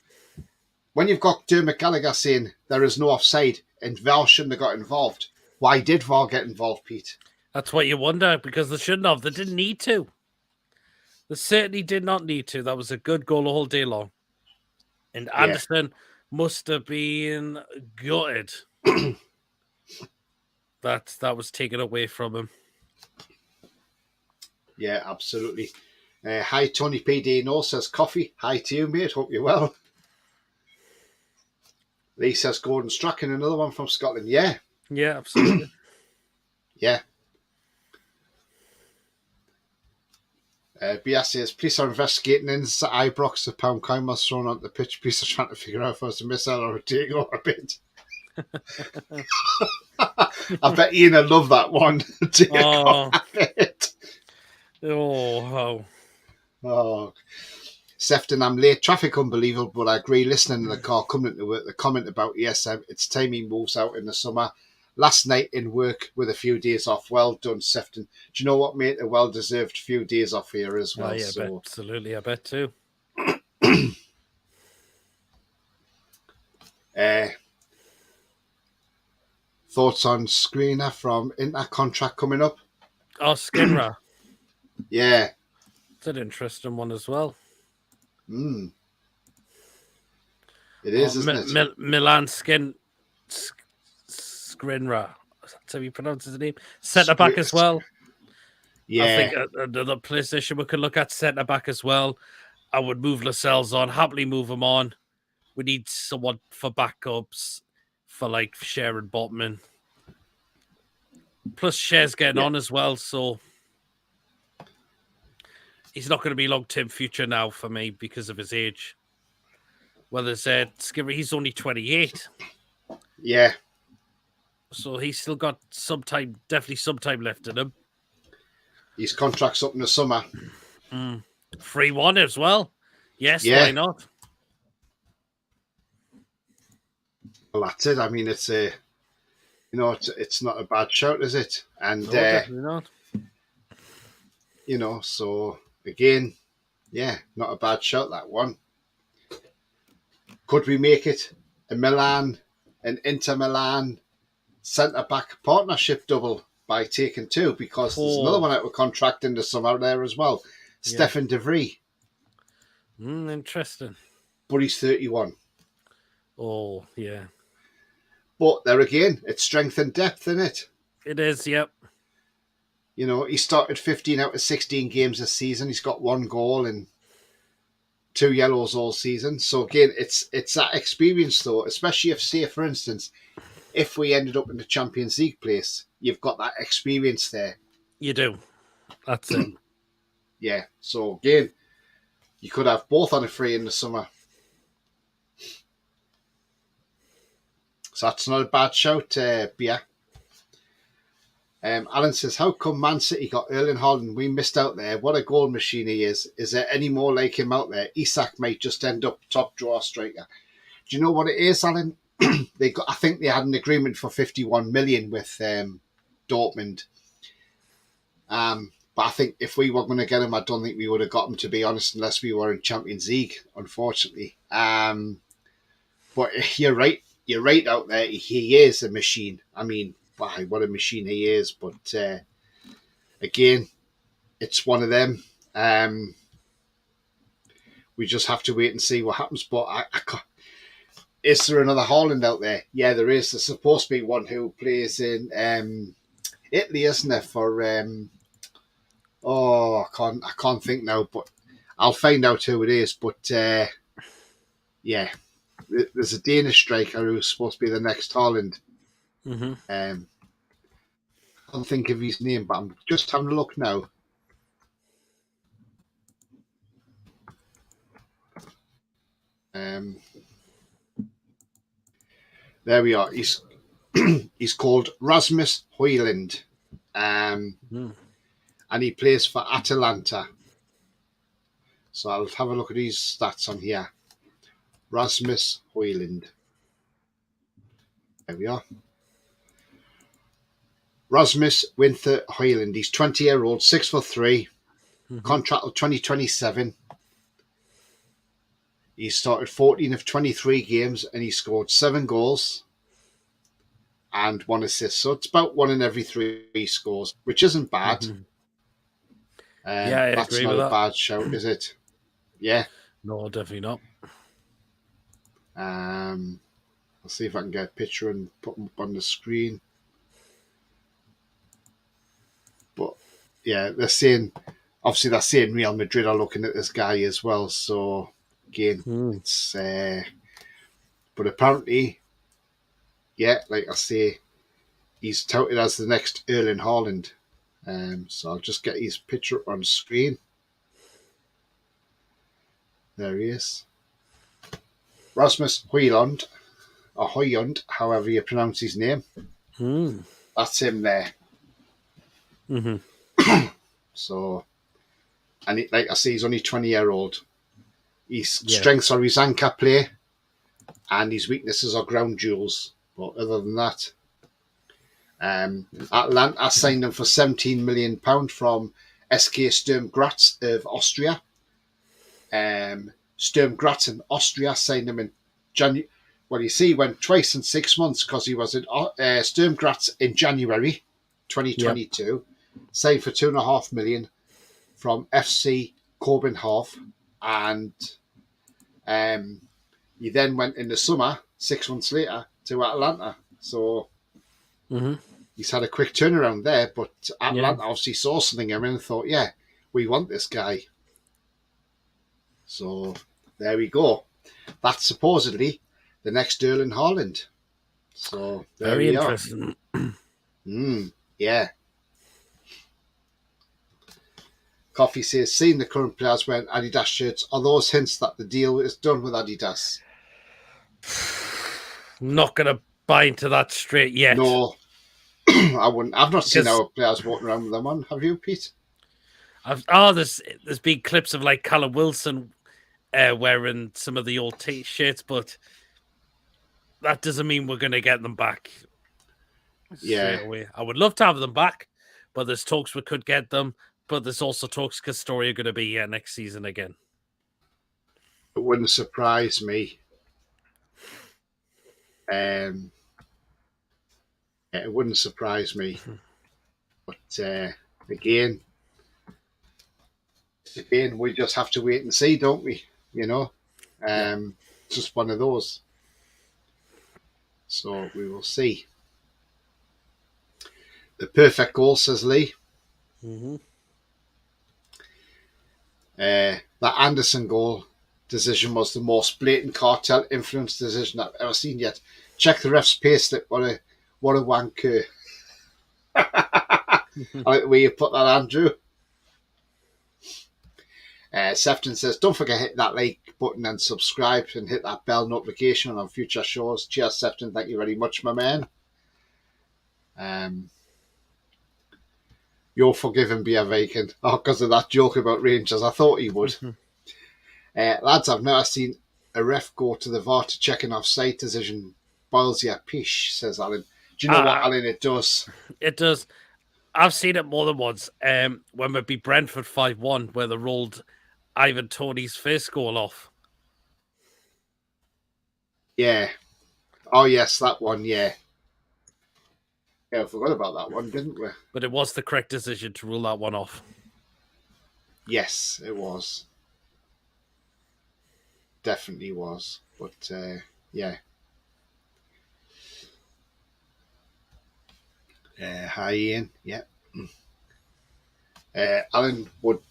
When you've got Dermot Gallagher saying there is no offside and VAR shouldn't have got involved, why did VAR get involved, Pete? That's what you wonder, because they shouldn't have. They didn't need to. They certainly did not need to. That was a good goal the whole day long. And Anderson must have been gutted that was taken away from him. Yeah, absolutely. Hi, Tony PD. No says coffee. Hi to you, mate. Hope you're well. Lee says Gordon Strachan, another one from Scotland. Yeah. Yeah, absolutely. Yeah. BS says, police are investigating inside Ibrox. The pound coin was thrown onto the pitch. Police are trying to figure out if it was a missile or a take or a bit. I bet Ian would love that one. Take or a bit. Oh. Sefton, I'm late. Traffic unbelievable, but I agree. Listening in the car, coming to work, the comment about ESM, it's time he moves out in the summer. Last night in work with a few days off. Well done, Sefton. Do you know what, mate? A well-deserved few days off here as well. Oh, yeah, so. Absolutely, I bet too. Thoughts on Screener from Inter contract coming up? Oh, Skinner. Yeah. It's an interesting one as well. It is, isn't it? Milan Skriniar. That's how you pronounce his name. Centre back as well. Yeah. I think another position we could look at, centre back as well. I would move Lascelles on, happily move him on. We need someone for backups for like Sharon Botman. Plus, Cher's getting on as well, so he's not going to be long-term future now for me because of his age. Whether it's Skipper, he's only 28. Yeah. So he's still got definitely some time left in him. His contract's up in the summer. 3-1 as well. Yes, why not? Well, that's it. I mean, it's it's not a bad shout, is it? And no, definitely not. So again, not a bad shout, that one. Could we make it an Inter Milan centre-back partnership double by taking two? Because there's another one out of contract in the summer there as well. Stefan De Vrij. Interesting. But he's 31. Oh, yeah. But there again, it's strength and depth, isn't it? It is, yep. He started 15 out of 16 games this season. He's got 1 goal and 2 yellows all season. So again, it's that experience though, especially if, say, for instance, if we ended up in the Champions League place, you've got that experience there. You do. That's it. Yeah. So again, you could have both on a free in the summer. So that's not a bad shout, Bia. Alan says, how come Man City got Erling Haaland? We missed out there. What a goal machine he is. Is there any more like him out there? Isak might just end up top drawer striker. Do you know what it is, Alan? I think they had an agreement for 51 million with Dortmund. But I think if we were going to get him, I don't think we would have got him, to be honest, unless we were in Champions League, unfortunately. But you're right. You're right out there. He is a machine. I mean, wow, what a machine he is. But again, it's one of them. We just have to wait and see what happens. But I can't. Is there another Haaland out there? Yeah, there is. There's supposed to be one who plays in Italy, isn't there? For I can't think now, but I'll find out who it is. But yeah, there's a Danish striker who's supposed to be the next Haaland. I can't think of his name, but I'm just having a look now. There we are. He's called Rasmus Højlund, and he plays for Atalanta. So I'll have a look at his stats on here. Rasmus Højlund. There we are. Rasmus Winter Højlund. He's 20-year-old, 6'3", contract till 2027. He started 14 of 23 games and he scored 7 goals and 1 assist. So it's about 1 in every 3 scores, which isn't bad. Yeah, I that's agree not with a that. bad shout, is it? Yeah. No, definitely not. I'll see if I can get a picture and put them up on the screen. But yeah, they're saying Real Madrid are looking at this guy as well. So again, it's but apparently, yeah, like I say, he's touted as the next Erling Haaland. So I'll just get his picture on screen. There he is. Rasmus Højlund, or Højlund, however you pronounce his name. That's him there. So, and like I say, he's only 20-year-old. His strengths are his anchor play, and his weaknesses are ground duels. But other than that, Atlanta signed him for £17 million from SK Sturm Graz of Austria. Sturm Graz in Austria signed him in January. Well, you see, he went twice in 6 months because he was at Sturm Graz in January 2022. Signed for £2.5 million from FC Copenhagen, and he then went in the summer 6 months later to Atlanta. So he's had a quick turnaround there, but Atlanta obviously saw something in him and thought, yeah, we want this guy. So there we go. That's supposedly the next Erling Haaland. So there Very we interesting. Yeah. Coffee says, seeing the current players wearing Adidas shirts, are those hints that the deal is done with Adidas? Not going to buy into that straight yet. No, I wouldn't. I've not seen our players walking around with them on. Have you, Pete? There's been clips of like Callum Wilson wearing some of the old shirts, but that doesn't mean we're going to get them back straight away. I would love to have them back, but there's talks we could get them. But there's also talks Castoria going to be here next season again. It wouldn't surprise me. It wouldn't surprise me. But again, we just have to wait and see, don't we? You know, just one of those. So we will see. The perfect goal, says Lee. That Anderson goal decision was the most blatant cartel influence decision I've ever seen yet. Check the ref's payslip. What a wanker. I like the way you put that, Andrew. Sefton says, don't forget to hit that like button and subscribe and hit that bell notification on future shows. Cheers, Sefton. Thank you very much, my man. You're forgiven, be a vacant. Oh, because of that joke about Rangers. I thought he would. Lads, I've never seen a ref go to the VAR to check an offside decision. Boils your pish, says Alan. Do you know what, Alan? It does. It does. I've seen it more than once. When we beat Brentford 5-1, where they rolled Ivan Toney's first goal off. Yeah. Oh, yes, that one, yeah. Yeah, I forgot about that one, didn't we? But it was the correct decision to rule that one off. Yes, it was. Definitely was. But, yeah. Hi, Ian. Yeah. Alan would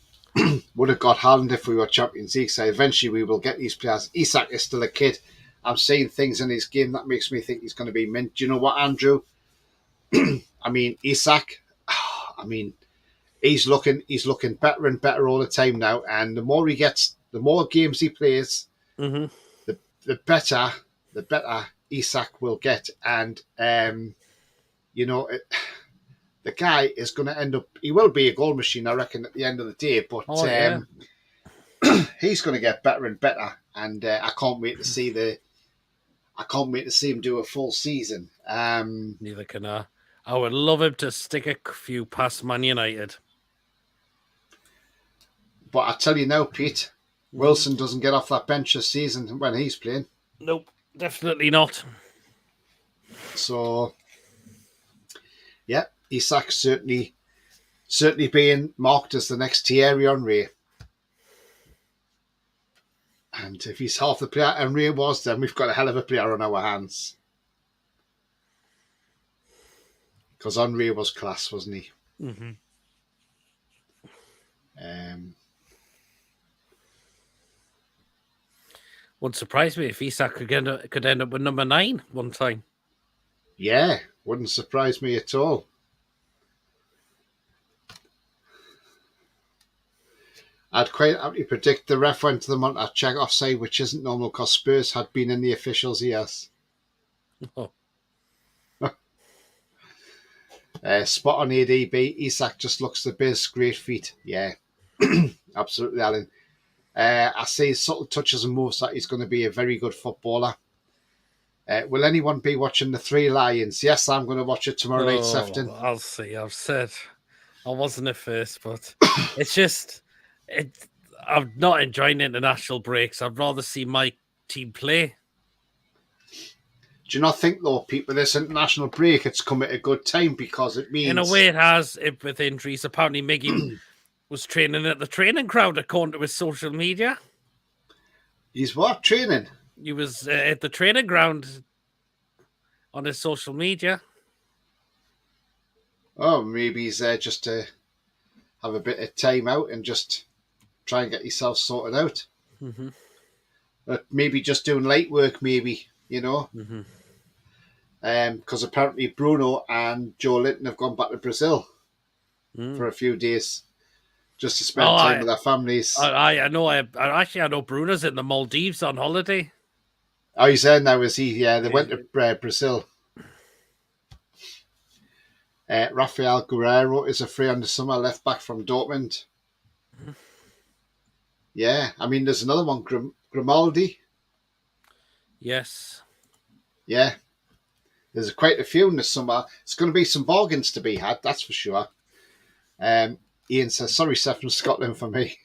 have got Haaland if we were Champions League. So eventually we will get these players. Isak is still a kid. I'm seeing things in his game that makes me think he's going to be mint. Do you know what, Andrew? I mean, Isak, he's looking better and better all the time now. And the more he gets, the more games he plays, the the better Isak will get, and you know, the guy is going to end up. He will be a goal machine, I reckon, at the end of the day. But yeah. he's going to get better and better, and I can't wait to see him do a full season. Neither can I. I would love him to stick a few past Man United. But I tell you now, Pete, Wilson doesn't get off that bench this season when he's playing. Nope, definitely not. So, yeah, Isak certainly being marked as the next Thierry Henry. And if he's half the player Henry was, then we've got a hell of a player on our hands. Because Henry was class, wasn't he? Mm-hmm. Wouldn't surprise me if Isak could end up with number 9 one time. Yeah, wouldn't surprise me at all. I'd quite happily predict the ref went to the Montague offside, which isn't normal because Spurs had been in the officials' ears. Oh. Spot on ADB. Isak just looks the biz. Great feet. Yeah, absolutely, Alan. I see subtle touches and moves that he's going to be a very good footballer. Will anyone be watching The Three Lions? Yes, I'm going to watch it tomorrow night, Sefton. I'll see. I've said I wasn't at first, but it's just I'm not enjoying international breaks. I'd rather see my team play. Do you not think, though, Pete, with this international break, it's come at a good time because it means... In a way, it has, with injuries. Apparently, Miggy was training at the training ground, according to his social media. He's what? Training? He was at the training ground on his social media. Oh, maybe he's there just to have a bit of time out and just try and get yourself sorted out. Mm-hmm. But maybe just doing light work, maybe, you know. Mm-hmm. Because apparently Bruno and Joe Linton have gone back to Brazil for a few days just to spend time with their families. I know. I know Bruno's in the Maldives on holiday. Oh, he's there now, is he? Yeah, they went to Brazil. Rafael Guerrero is a free on the summer left back from Dortmund. Yeah, I mean, there's another one, Grimaldi. Yes. Yeah. There's quite a few in the summer. It's going to be some bargains to be had, that's for sure. Ian says, sorry, Sefton, Scotland for me.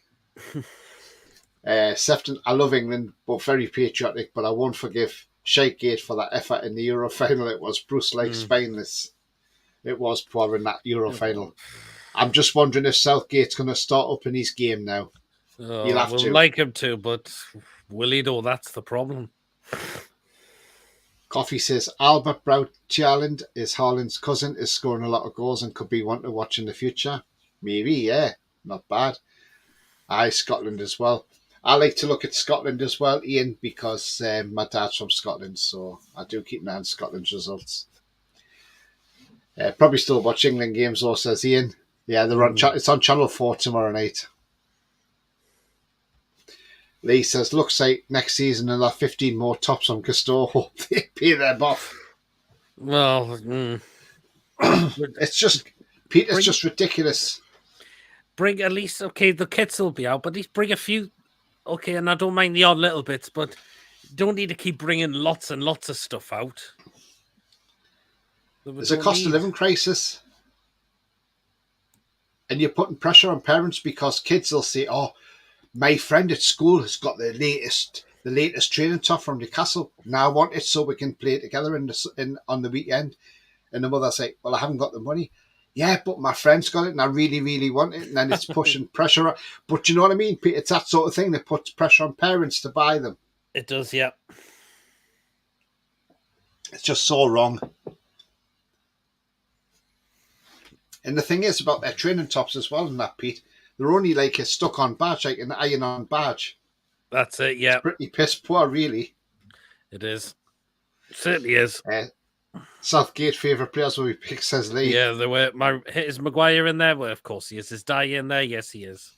Sefton, I love England, but very patriotic, but I won't forgive Shakegate for that effort in the Euro final. It was Bruce like spineless. It was poor in that Euro final. I'm just wondering if Southgate's going to start up in his game now. He'll have to. Like him to, but will he though? That's the problem. Coffee says, Albert Braut-Haaland is Haaland's cousin, is scoring a lot of goals and could be one to watch in the future. Maybe, yeah. Not bad. Aye, Scotland as well. I like to look at Scotland as well, Ian, because my dad's from Scotland, so I do keep an eye on Scotland's results. Probably still watch England games, though, says Ian. Yeah, they're on. It's on Channel 4 tomorrow night. Lee says, looks like next season another 15 more tops on Gusto. Hope they pay them off. Well, it's just, Pete, it's just ridiculous. Bring at least, okay, the kits will be out, but at least bring a few, okay, and I don't mind the odd little bits, but don't need to keep bringing lots and lots of stuff out. There's a cost of living crisis. And you're putting pressure on parents because kids will say, oh, my friend at school has got the latest training top from Newcastle. Now I want it so we can play it together on the weekend. And the mother say, well, I haven't got the money. Yeah, but my friend's got it and I really, really want it. And then it's pushing pressure. But you know what I mean? It's that sort of thing that puts pressure on parents to buy them. It does, yeah. It's just so wrong. And the thing is about their training tops as well, and that, Pete, they're only like a stuck-on badge, like an iron-on badge. That's it, yeah. It's pretty piss poor, really. It is. It certainly is. Southgate favourite players will be picked, says Lee. Yeah, there were. Is Maguire in there? Well, of course he is. Is Dye in there? Yes, he is.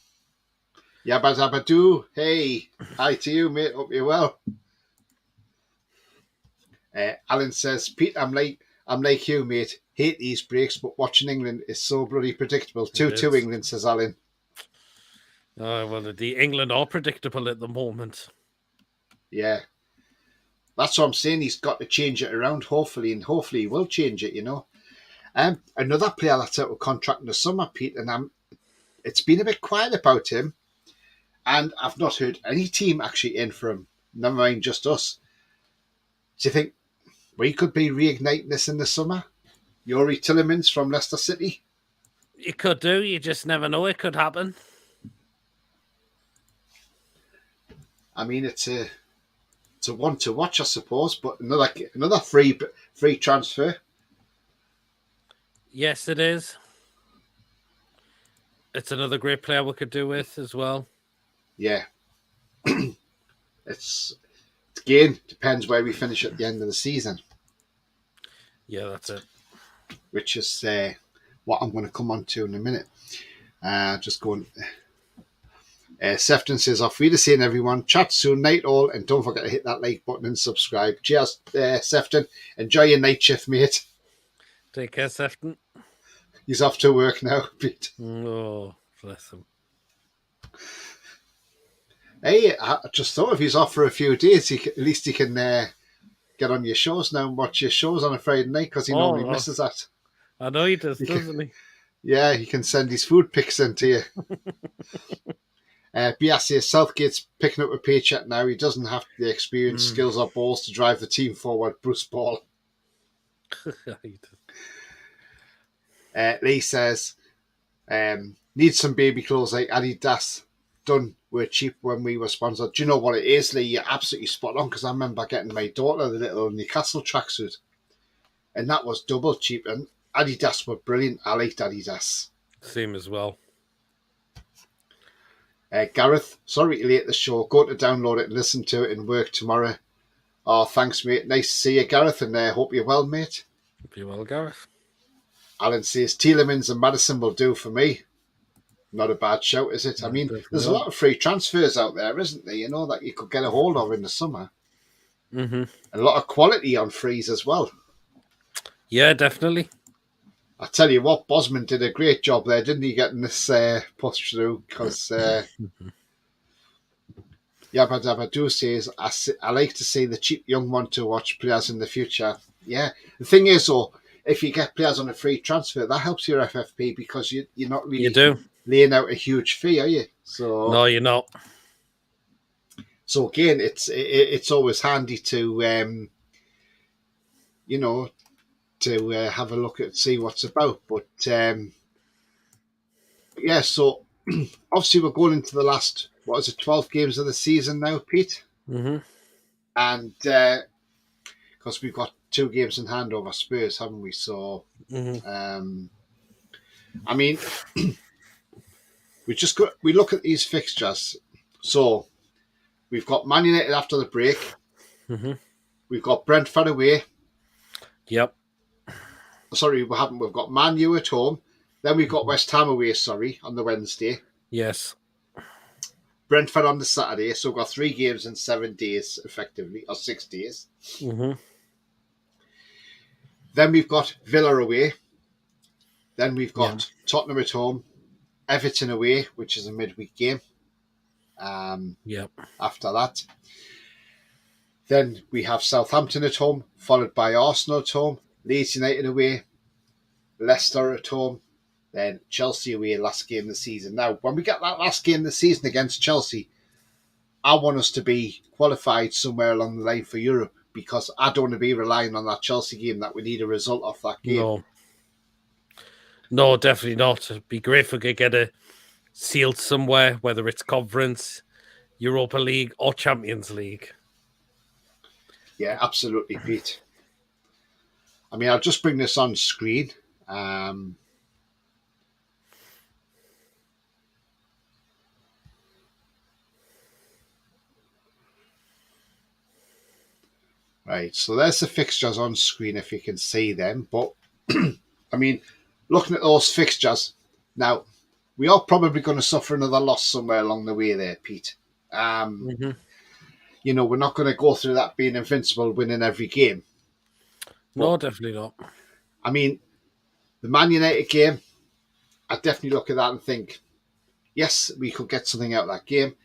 Yabba Dabba Doo. Hey, hi to you, mate. Hope you're well. Alan says, Pete, I'm like you, mate. Hate these breaks, but watching England is so bloody predictable. 2-2 is. England, says Alan. Well, the England are predictable at the moment. Yeah. That's what I'm saying. He's got to change it around, hopefully, and hopefully he will change it, you know. Another player that's out of contract in the summer, Pete, and it's been a bit quiet about him, and I've not heard any team actually in for him, never mind just us. Do you think we could be reigniting this in the summer? Yuri Tillemans from Leicester City? You could do. You just never know. It could happen. I mean, it's a one to watch, I suppose, but another free transfer. Yes, it is. It's another great player we could do with as well. Yeah. It's again, depends where we finish at the end of the season. Yeah, that's it. Which is what I'm going to come on to in a minute. Just going. Sefton says, "Auf Wiedersehen, everyone. Chat soon, night all, and don't forget to hit that like button and subscribe." Cheers, Sefton. Enjoy your night shift, mate. Take care, Sefton. He's off to work now, Pete. Oh, bless him. Hey, I just thought if he's off for a few days, at least he can get on your shows now and watch your shows on a Friday night because he normally misses that. I know he does, doesn't he? Yeah, he can send his food pics in to you. Biassi, Southgate's picking up a paycheck now. He doesn't have the experience, skills, or balls to drive the team forward. Bruce Ball. Lee says, need some baby clothes like Adidas. Done. We're cheap when we were sponsored. Do you know what it is, Lee? You're absolutely spot on because I remember getting my daughter the little Newcastle tracksuit, and that was double cheap. And Adidas were brilliant. I liked Adidas. Same as well. Gareth, sorry to late the show. Go to download it and listen to it and work tomorrow. Oh, thanks, mate. Nice to see you, Gareth, and hope you're well, mate. Hope you're well, Gareth. Alan says, Tielemans and Madison will do for me. Not a bad shout, is it? I mean, there's a lot of free transfers out there, isn't there? You know, that you could get a hold of in the summer. Mm-hmm. A lot of quality on frees as well. Yeah, definitely. I tell you what, Bosman did a great job there, didn't he, getting this push through? Because Yabba Dabba Do says, I like to see the cheap young one to watch players in the future. Yeah. The thing is, though, if you get players on a free transfer, that helps your FFP because you're not really laying out a huge fee, are you? So no, you're not. So again, it's always handy to to have a look at see what's about. But yeah, so obviously we're going into the last 12 games of the season now, Pete. Mm-hmm. And because we've got 2 games in hand over Spurs, haven't we? So I mean, we look at these fixtures. So we've got Man United after the break. Mm-hmm. We've got Brentford away. Yep. Sorry, we haven't. We've got Man U at home. Then we've got West Ham away, on the Wednesday. Yes. Brentford on the Saturday. So we've got 3 games in 7 days, effectively, or 6 days. Mm-hmm. Then we've got Villa away. Then we've got Tottenham at home. Everton away, which is a midweek game. Yep. After that. Then we have Southampton at home, followed by Arsenal at home, Leeds United away, Leicester at home, then Chelsea away, last game of the season. Now, when we get that last game of the season against Chelsea, I want us to be qualified somewhere along the line for Europe because I don't want to be relying on that Chelsea game that we need a result off that game. No, definitely not. It'd be great if we could get it sealed somewhere, whether it's Conference, Europa League, or Champions League. Yeah, absolutely, Pete. I mean, I'll just bring this on screen. Right, so there's the fixtures on screen if you can see them. But, I mean, looking at those fixtures, now, we are probably going to suffer another loss somewhere along the way there, Pete. Mm-hmm. You know, we're not going to go through that being invincible, winning every game. No, definitely not. I mean, the Man United game, I definitely look at that and think, yes, we could get something out of that game.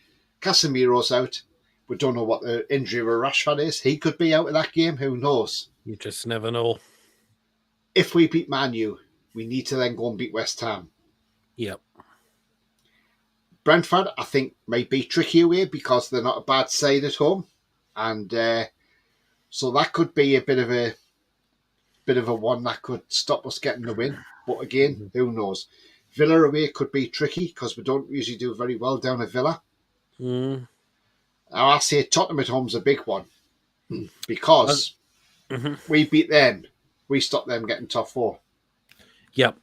Casemiro's out. We don't know what the injury with Rashford is. He could be out of that game. Who knows? You just never know. If we beat Man U, we need to then go and beat West Ham. Yep. Brentford, I think, might be tricky away because they're not a bad side at home. And so that could be a bit of a one that could stop us getting the win. But again, who knows? Villa away could be tricky because we don't usually do very well down at Villa. Mm. Now, I say Tottenham at home's a big one because we beat them. We stop them getting top four. Yep.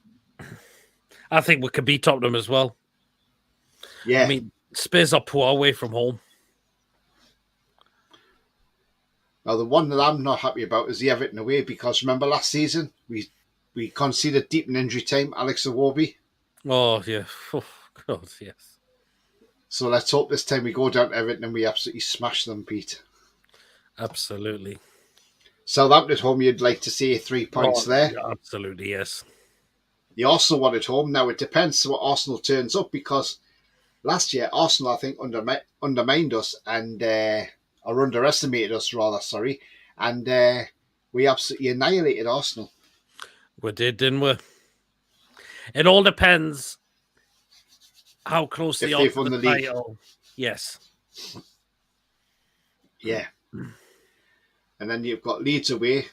I think we could beat Tottenham as well. Yeah. I mean, Spurs are poor away from home. Now, the one that I'm not happy about is the Everton away because remember last season we conceded deep in injury time, Alex Iwobi. Oh, yeah. Oh, God, yes. So let's hope this time we go down to Everton and we absolutely smash them, Pete. Absolutely. Southampton at home, you'd like to see 3 points there. Yeah, absolutely, yes. The Arsenal one at home. Now, it depends what Arsenal turns up because last year, Arsenal, I think, undermined us and or underestimated us, rather, sorry. And we absolutely annihilated Arsenal. We did, didn't we? It all depends how close they If are they've to won the the league. title. Yes. Yeah. And then you've got Leeds away.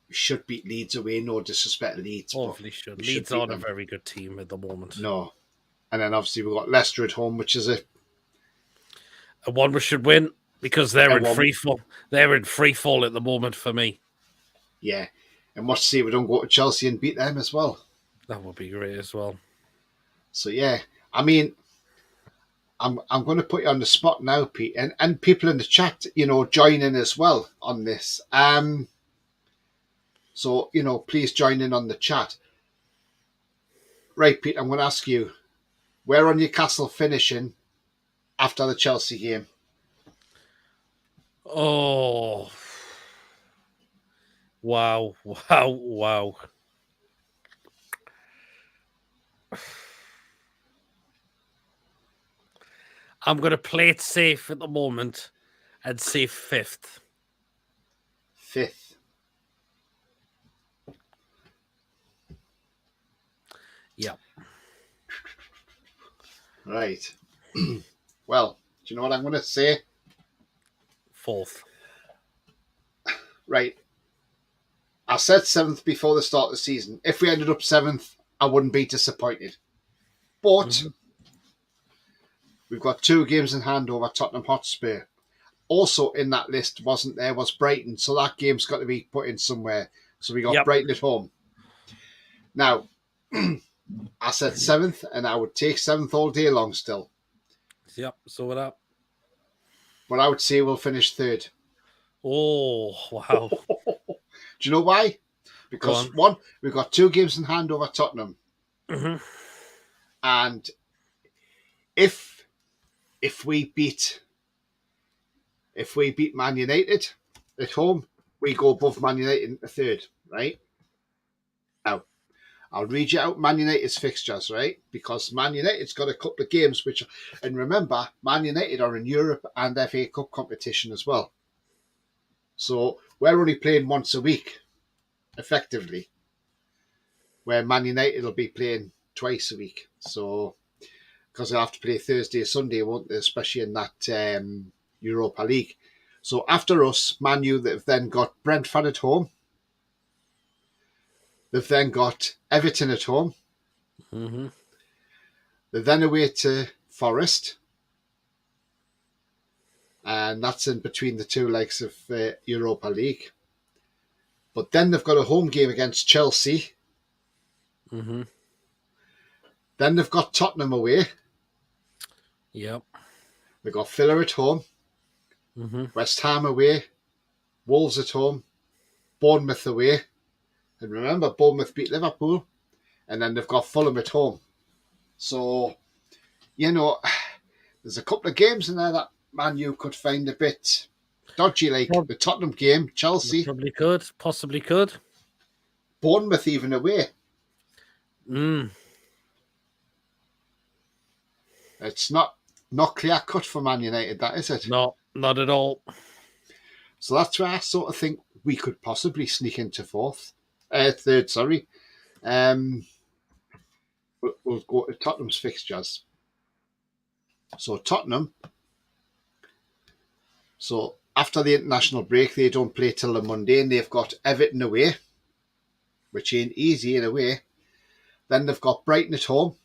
We should beat Leeds away. No disrespect to Leeds. Hopefully should. we Leeds beat aren't a them. very good team at the moment. No. And then obviously we've got Leicester at home, which is A one we should win because they're in free fall. They're in free fall at the moment for me. yeah. And watch see we don't go to Chelsea and beat them as well. That would be great as well. So yeah, I mean, I'm going to put you on the spot now, Pete, and people in the chat, join in as well on this. So please join in on the chat. Right, Pete, I'm going to ask you, where on Newcastle finishing after the Chelsea game? Oh, wow. I'm going to play it safe at the moment and say 5th. 5th. Yeah. Right. Well, do you know what I'm going to say? 4th. Right. I said 7th before the start of the season. If we ended up 7th, I wouldn't be disappointed. But we've got 2 games in hand over Tottenham Hotspur. Also in that list was Brighton, so that game's got to be put in somewhere. So we got Brighton at home. Now, I said 7th, and I would take 7th all day long still. Yep, so what up? But I would say we'll finish 3rd. Oh, wow. Do you know why? Because one, we've got 2 games in hand over Tottenham. And if we beat Man United at home, we go above Man United in the 3rd, right? Now, I'll read you out Man United's fixtures, right? Because Man United's got a couple of games and remember, Man United are in Europe and FA Cup competition as well. So we're only playing once a week, effectively, where Man United will be playing twice a week. So, because they'll have to play Thursday or Sunday, won't they? Especially in that Europa League. So after us, Man U, they've then got Brentford at home. They've then got Everton at home. They're then away to Forest. And that's in between the 2 legs of Europa League. But then they've got a home game against Chelsea. Then they've got Tottenham away. Yep. They've got Villa at home. West Ham away. Wolves at home. Bournemouth away. And remember, Bournemouth beat Liverpool. And then they've got Fulham at home. So, there's a couple of games in there that Man U could find a bit dodgy, like the Tottenham game, Chelsea. Possibly could. Bournemouth even away. It's not clear cut for Man United, that is it? No, not at all. So that's where I sort of think we could possibly sneak into third. Sorry. We'll go to Tottenham's fixtures. So Tottenham. So after the international break, they don't play till the Monday, and they've got Everton away, which ain't easy in a way. Then they've got Brighton at home.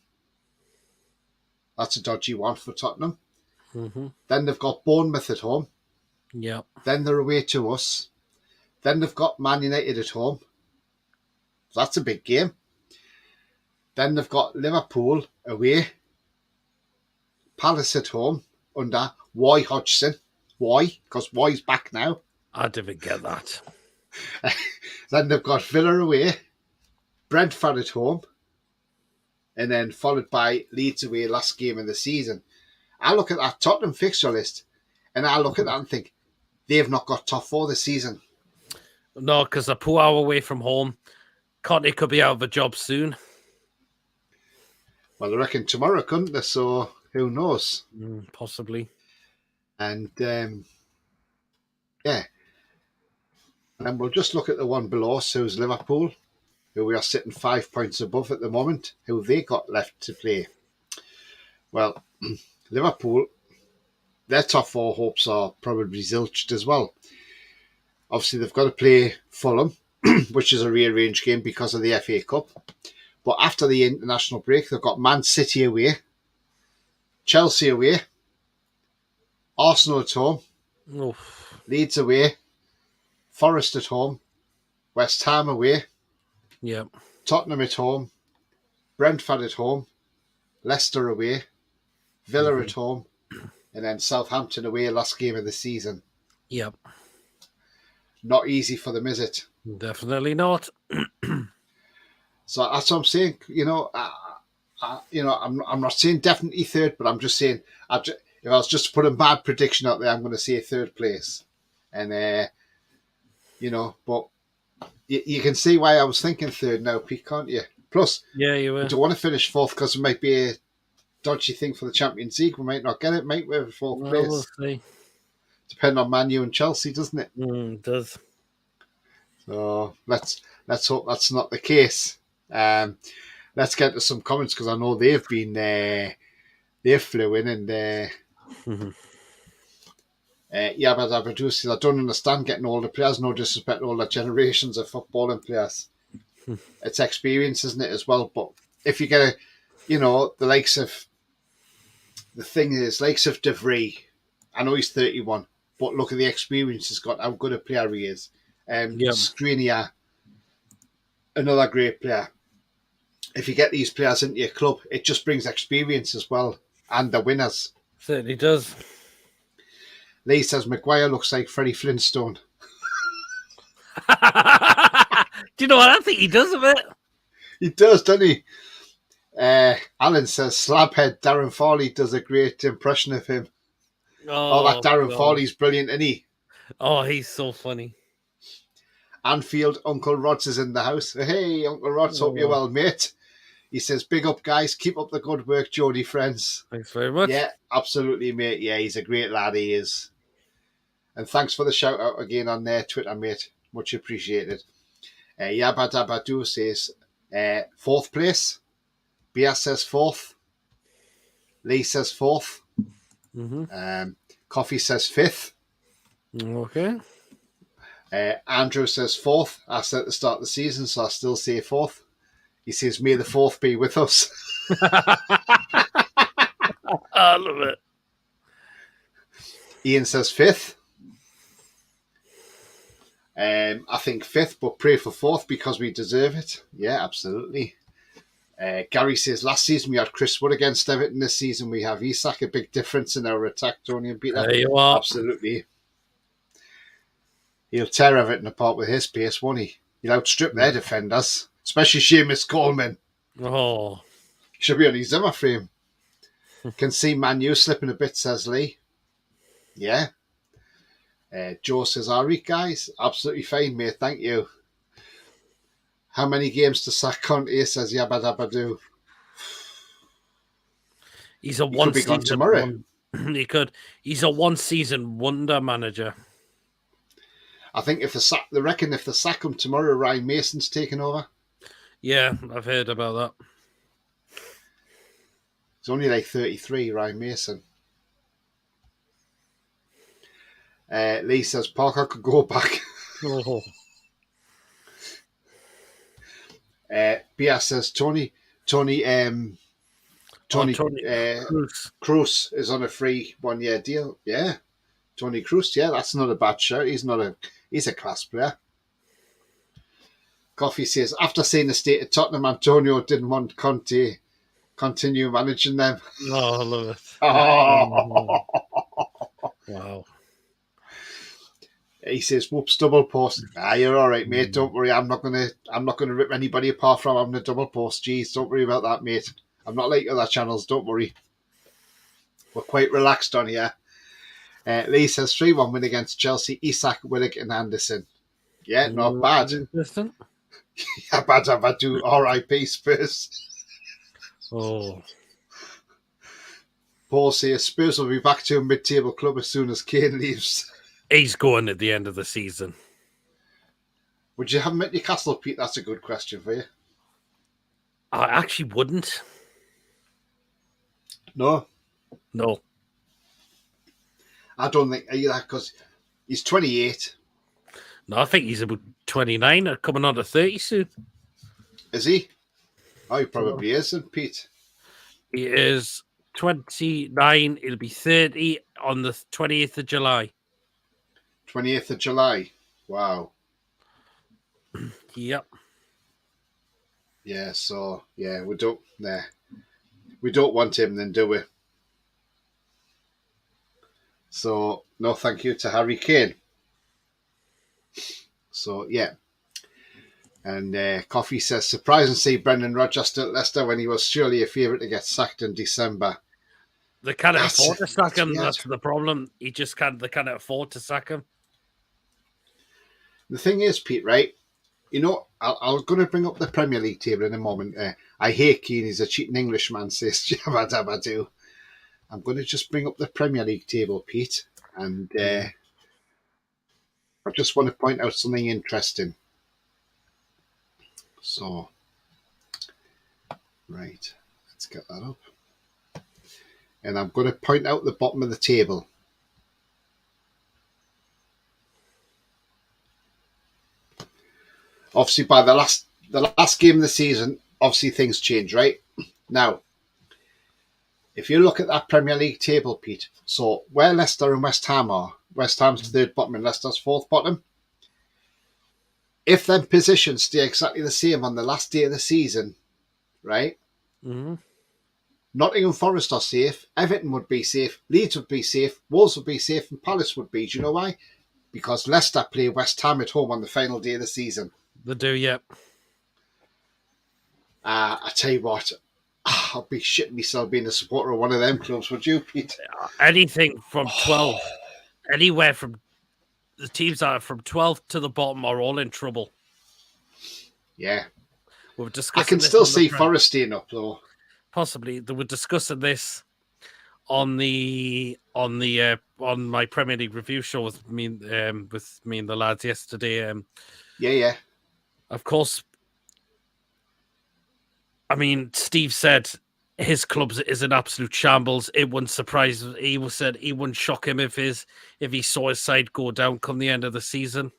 That's a dodgy one for Tottenham. Then they've got Bournemouth at home. Yeah. Then they're away to us. Then they've got Man United at home. That's a big game. Then they've got Liverpool away. Palace at home under Roy Hodgson. Why? Because Roy's back now. I didn't get that. Then they've got Villa away. Brentford at home. And then followed by Leeds away, last game of the season. I look at that Tottenham fixture list and I look at that and think, they've not got top four this season. No, because they're 2 hours away from home. Conte could be out of a job soon. Well, I reckon tomorrow, couldn't they? So who knows? Possibly. And yeah. And we'll just look at the one below us, who's Liverpool, who we are sitting 5 points above at the moment, who they got left to play. Well, Liverpool, their top four hopes are probably zilched as well. Obviously, they've got to play Fulham, which is a rearranged game because of the FA Cup. But after the international break, they've got Man City away, Chelsea away, Arsenal at home, Leeds away, Forest at home, West Ham away, Tottenham at home, Brentford at home, Leicester away, Villa at home, and then Southampton away, last game of the season. Yep. Not easy for them, is it? Definitely not. So that's what I'm saying. I'm not saying definitely third, but I'm just saying, if I was just to put a bad prediction out there, I'm going to say third place. And, but you can see why I was thinking third now, Pete, can't you? Plus, yeah, you were. We don't want to finish fourth because it might be a dodgy thing for the Champions League. We might not get it, mate. We're fourth place. We'll see. Depend on Man U and Chelsea, doesn't it? It does. So let's hope that's not the case. Let's get to some comments because I know they've been they flew in and but I don't understand getting older players. No disrespect to older generations of footballing players. It's experience, isn't it, as well? But if you get the likes of De Vrij, I know he's 31, but look at the experience he's got, how good a player he is. Skriniar, another great player. If you get these players into your club, it just brings experience as well, and the winners. Certainly does. Lee says Maguire looks like Freddie Flintstone. Do you know what? I think he does a bit. He does, doesn't he? Alan says Slabhead Darren Farley does a great impression of him. That Darren Farley's brilliant, isn't he? Oh, he's so funny. Anfield, Uncle Rods is in the house. Hey, Uncle Rods, hope you're well, mate. He says, big up, guys. Keep up the good work, Geordie friends. Thanks very much. Yeah, absolutely, mate. Yeah, he's a great lad, he is. And thanks for the shout out again on Twitter, mate. Much appreciated. Yabba Dabba Doo says, fourth place. Bia says fourth. Lee says fourth. Coffee says fifth. Okay. Andrew says fourth. I said at the start of the season, so I still say fourth. He says, may the fourth be with us. I love it. Ian says fifth. I think fifth, but pray for fourth because we deserve it. Yeah, absolutely. Gary says, last season we had Chris Wood against Everton. This season we have Isak. A big difference in our attack, Tony and Peter. There you are. Absolutely. He'll tear Everton apart with his pace, won't he? He'll outstrip their defenders, especially Seamus Coleman. Oh. Should be on his Zimmer frame. Can see Man U slipping a bit, says Lee. Yeah. Joe says, all right, guys. Absolutely fine, mate. Thank you. How many games to sack Conte, says Yabba Dabba Doo. He's a He could be gone tomorrow. He could. He's a one-season wonder manager. I think they reckon if they sack him tomorrow, Ryan Mason's taking over. Yeah, I've heard about that. He's only like 33, Ryan Mason. Lee says Parker could go back. Oh. Bias says Tony Kroos is on a free 1-year deal. Yeah, Tony Kroos. Yeah, that's not a bad shout. He's a class player. Coffee says after seeing the state of Tottenham, Antonio didn't want Conte continue managing them. Oh, I love it. Oh. Wow. He says, "Whoops, double post." You're all right, mate. Don't worry. I'm not gonna rip anybody apart from having a double post. Jeez, don't worry about that, mate. I'm not like other channels. Don't worry. We're quite relaxed on here. Lee says 3-1 win against Chelsea. Isak, Willock, and Anderson. Yeah, not bad. Yeah, bad. I do. R.I.P. Spurs. Oh. Paul says Spurs will be back to a mid-table club as soon as Kane leaves. He's going at the end of the season. Would you have him at Newcastle, Pete? That's a good question for you. I actually wouldn't. No. I don't think either because he's 28. No, I think he's about 29 or coming on to 30 soon. Is he? Oh, he probably isn't, Pete. He is 29. He'll be 30 on the 20th of July. 28th of July. Wow. Yep. Yeah, so, yeah, we don't want him then, do we? So, no thank you to Harry Kane. So, yeah. And Coffee says, surprising to see Brendan Rodgers still at Leicester when he was surely a favourite to get sacked in December. They can't afford to sack him. That's the problem. They can't afford to sack him. The thing is, Pete, right? You know, I'm going to bring up the Premier League table in a moment. I hate Keane. He's a cheating Englishman, says Jabba Dabba Doo. I'm going to just bring up the Premier League table, Pete. And I just want to point out something interesting. So, right. Let's get that up. And I'm going to point out the bottom of the table. Obviously, by the last game of the season, obviously things change, right? Now, if you look at that Premier League table, Pete, so where Leicester and West Ham are, West Ham's third bottom and Leicester's fourth bottom. If them positions stay exactly the same on the last day of the season, right? Mm-hmm. Nottingham Forest are safe, Everton would be safe, Leeds would be safe, Wolves would be safe, and Palace would be. Do you know why? Because Leicester play West Ham at home on the final day of the season. They do, yep. I tell you what, I'll be shitting myself being a supporter of one of them clubs, would you, Pete? Anything from 12, anywhere from the teams that are from 12 to the bottom are all in trouble. Yeah. We're discussing I can still see Forest staying up, though. Possibly. They were discussing this on my Premier League review show with me and the lads yesterday. Yeah. Of course, I mean, Steve said his club is an absolute shambles. It wouldn't surprise. He said he wouldn't shock him if he saw his side go down come the end of the season.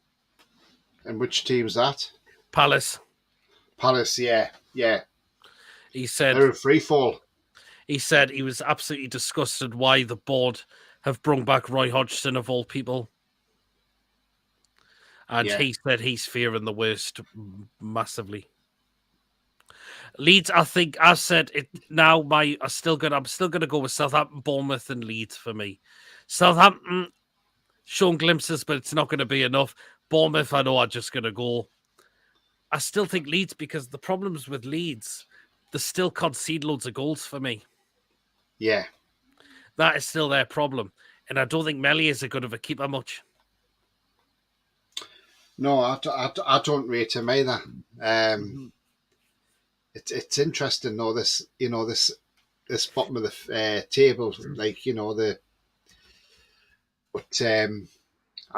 And which team's that? Palace. Yeah. He said they're in free fall. He said he was absolutely disgusted why the board have brought back Roy Hodgson of all people. And he said he's fearing the worst massively. Leeds, I think I said it now. I'm still gonna go with Southampton, Bournemouth, and Leeds for me. Southampton shown glimpses, but it's not going to be enough. Bournemouth, I know, are just going to go. I still think Leeds, because the problems with Leeds, they still concede loads of goals for me. Yeah, that is still their problem, and I don't think Melies is a good of a keeper much. No, I don't rate him either. It's interesting though. This bottom of the table, like but I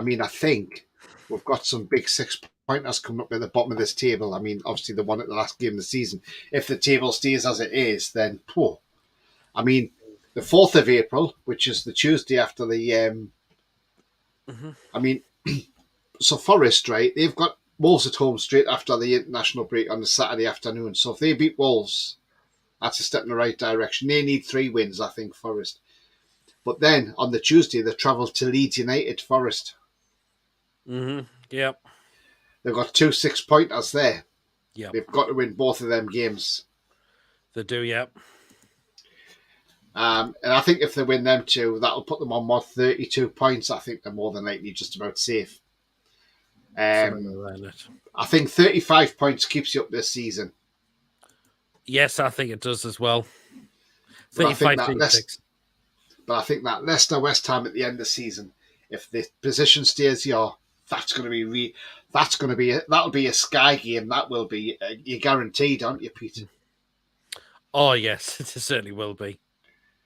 mean, I think we've got some big 6-pointers coming up at the bottom of this table. I mean, obviously the one at the last game of the season. If the table stays as it is, then I mean, the 4th of April, which is the Tuesday after the I mean, so Forest, right? They've got Wolves at home straight after the international break on the Saturday afternoon. So if they beat Wolves, that's a step in the right direction. They need 3 wins, I think, Forest. But then on the Tuesday, they travel to Leeds United, Forest. Yep. They've got 2 6-pointers there. Yep. They've got to win both of them games. They do, yep. And I think if they win them 2, that'll put them on 32 points. I think they're more than likely just about safe. I think 35 points keeps you up this season. Yes, I think it does as well. But I think 36. But I think that Leicester West Ham at the end of the season, if the position stays that'll be a Sky game. That will be you're guaranteed, aren't you, Peter? Oh yes, it certainly will be.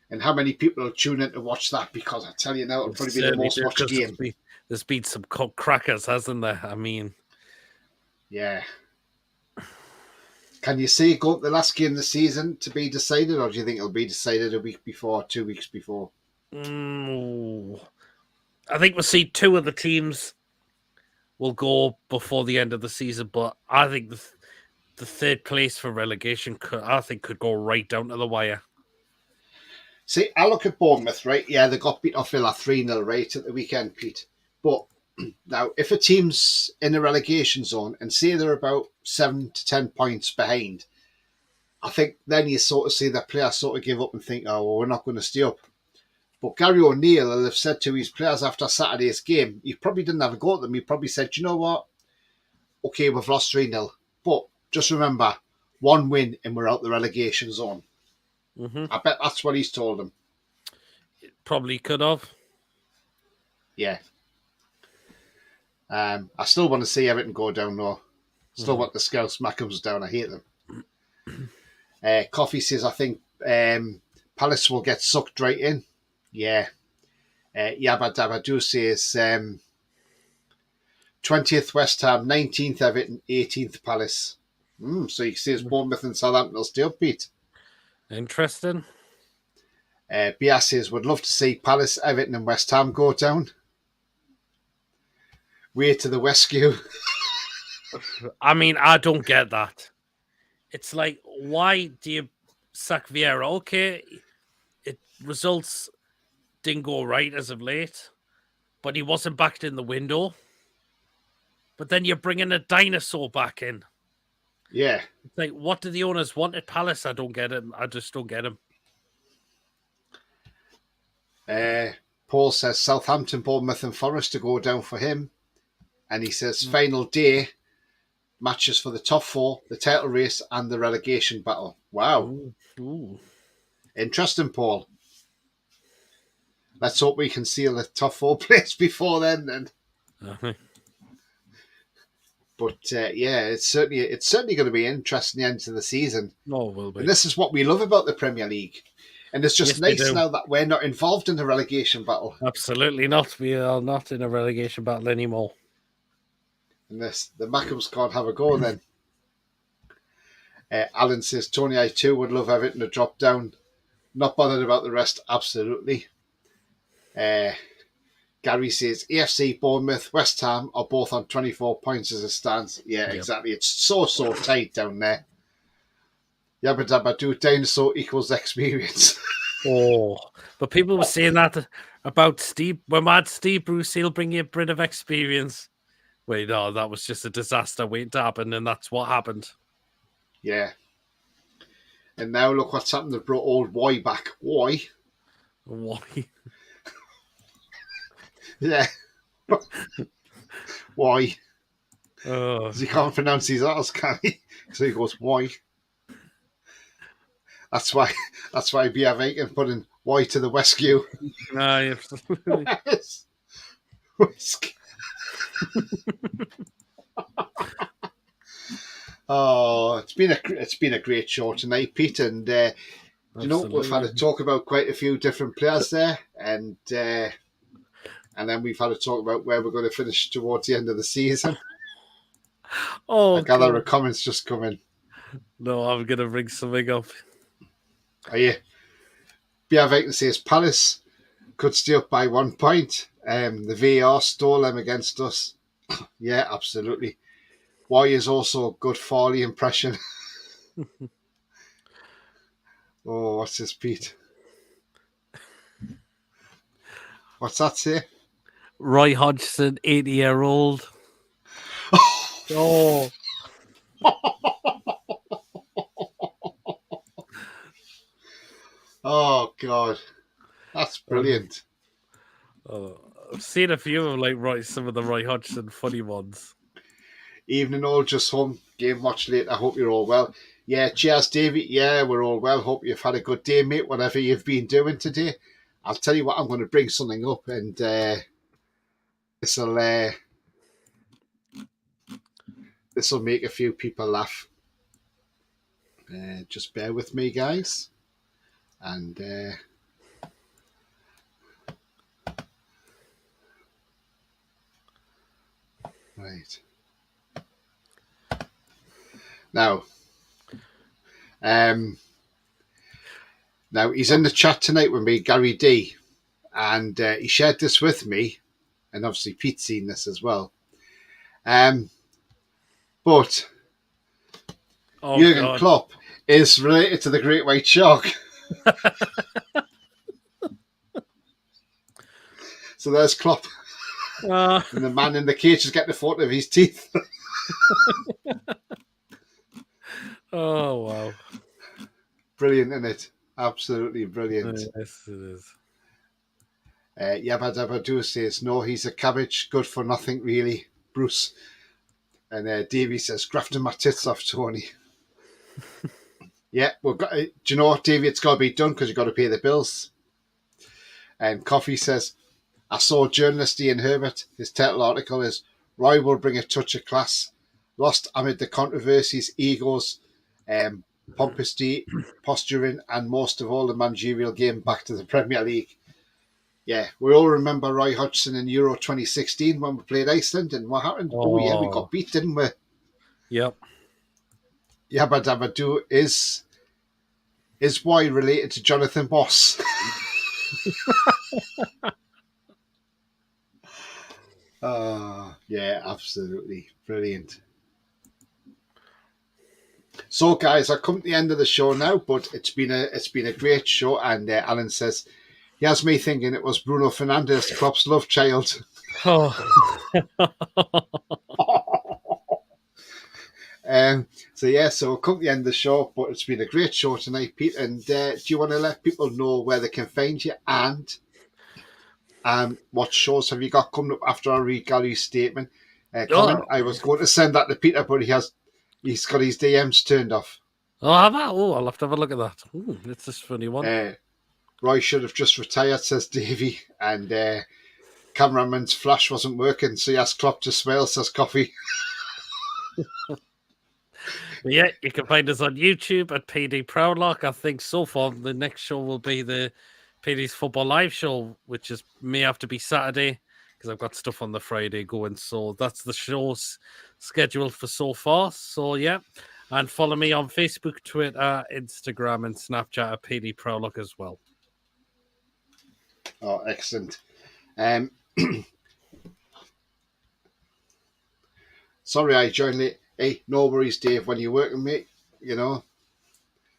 And how many people will tune in to watch that? Because I tell you now, it'll probably be the most watched game. There's been some crackers, hasn't there? I mean, yeah. Can you see go the last game of the season to be decided, or do you think it'll be decided a week before, 2 weeks before? I think we'll see 2 of the teams will go before the end of the season, but I think the 3rd place for relegation could go right down to the wire. See, I look at Bournemouth, right? Yeah, they got beat off Villa 3-0 right at the weekend, Pete. But now, if a team's in a relegation zone and say they're about 7 to 10 points behind, I think then you sort of see the players sort of give up and think, oh, well, we're not going to stay up. But Gary O'Neill will have said to his players after Saturday's game, he probably didn't have a go at them. He probably said, you know what? Okay, we've lost 3-0. But just remember, 1 win and we're out the relegation zone. I bet that's what he's told them. It probably could have. Yeah. I still want to see Everton go down, though. Still want the Scouse Mackhams down. I hate them. Coffee says, I think Palace will get sucked right in. Yeah. Yabba Dabba Do says 20th West Ham, 19th Everton, 18th Palace. So he says Bournemouth and Southampton will stay upbeat. Interesting. Bia says, would love to see Palace, Everton and West Ham go down. Way to the rescue. I mean, I don't get that. It's like, why do you sack Vieira? Okay, results didn't go right as of late, but he wasn't backed in the window. But then you're bringing a dinosaur back in. Yeah. It's like, what do the owners want at Palace? I don't get it. I just don't get him. Paul says Southampton, Bournemouth and Forest to go down for him. And he says final day matches for the top 4, the title race and the relegation battle. Wow. Ooh. Interesting, Paul. Let's hope we can seal the top 4 place before then. But yeah, it's certainly going to be interesting the end of the season. No, it will be. And this is what we love about the Premier League. And it's just nice now that we're not involved in the relegation battle. Absolutely not. We are not in a relegation battle anymore. And the Mackhams can't have a go then. Alan says, Tony, I too would love Everton to drop down. Not bothered about the rest, absolutely. Gary says, AFC, Bournemouth, West Ham are both on 24 points as it stands. Yeah, exactly. It's so tight down there. Yabba dabba do, dinosaur equals experience. But people were saying that about Steve. We're mad Steve Bruce, he'll bring you a bit of experience. Wait, no, that was just a disaster waiting to happen, and that's what happened. Yeah. And now look what's happened. They've brought old Roy back. Roy? Yeah. Why? Because he can't pronounce his R's, can he? So he goes, why? That's why BF can put in why to the rescue. Absolutely. Oh, it's been a great show tonight, Pete, and you know we've had to Absolutely. talk about quite a few different players there, and then we've had to talk about where we're going to finish towards the end of the season. I Oh gather a god. comment's just coming. No, I'm gonna bring something up. Are you? BR Viking says Palace could stay up by 1 point. The VAR stole them against us. Yeah, absolutely. Warriors also a good Farley impression. Oh, what's this, Pete? What's that say? Roy Hodgson, 80-year-old. Oh, Oh God, that's brilliant. oh, I've seen a few of some of the Roy Hodgson funny ones. Evening all, just home. Game watch late. I hope you're all well. Yeah, cheers, Davey. Yeah, we're all well. Hope you've had a good day, mate. Whatever you've been doing today. I'll tell you what. I'm going to bring something up, and this'll this'll make a few people laugh. Just bear with me, guys. And right now, now he's in the chat tonight with me, Gary D, and he shared this with me, and obviously Pete's seen this as well. But Oh Jurgen god. Klopp is related to the Great White Shark. So there's Klopp, Uh, and the man in the cage is getting a photo of his teeth. oh wow. Brilliant, isn't it? Absolutely brilliant. Yes, it is. Yabba Dabba Doo says, no, he's a cabbage, good for nothing, really, Bruce. And Davey says, grafting my tits off, Tony. Yeah, do you know what, Davey? It's got to be done because you've got to pay the bills. And Coffee says, I saw journalist Ian Herbert. His title article is Roy will bring a touch of class. Lost amid the controversies, egos, posturing, and most of all the managerial game back to the Premier League. Yeah, we all remember Roy Hodgson in Euro 2016 when we played Iceland, and what happened? Oh yeah, we got beat, didn't we? Yep. Yabba Dabba Doo is why related to Jonathan Moss. Yeah, absolutely brilliant. So, guys, I come to the end of the show now, but it's been a great show. And Alan says he has me thinking it was Bruno Fernandes, Klopp's love child. Oh. So we'll come to the end of the show, but it's been a great show tonight, Pete. And do you want to let people know where they can find you and what shows have you got coming up after I read Gary's statement? Comment. I was going to send that to Peter, but he's got his DMs turned off. Oh, have I? Oh, I'll have to have a look at that. Ooh, it's a funny one. Roy should have just retired, says Davey, and cameraman's flash wasn't working, so he asked Klopp to smile, says Coffee. Yeah, you can find us on YouTube at PD Proudlock. I think so far the next show will be the PD's Football Live show, which may have to be Saturday because I've got stuff on the Friday going. So that's the show's scheduled for so far. So yeah, and follow me on Facebook, Twitter, Instagram, and Snapchat at PD Proudlock as well. Oh, excellent. Sorry I joined late. Hey, no worries, Dave, when you're working, mate, you know.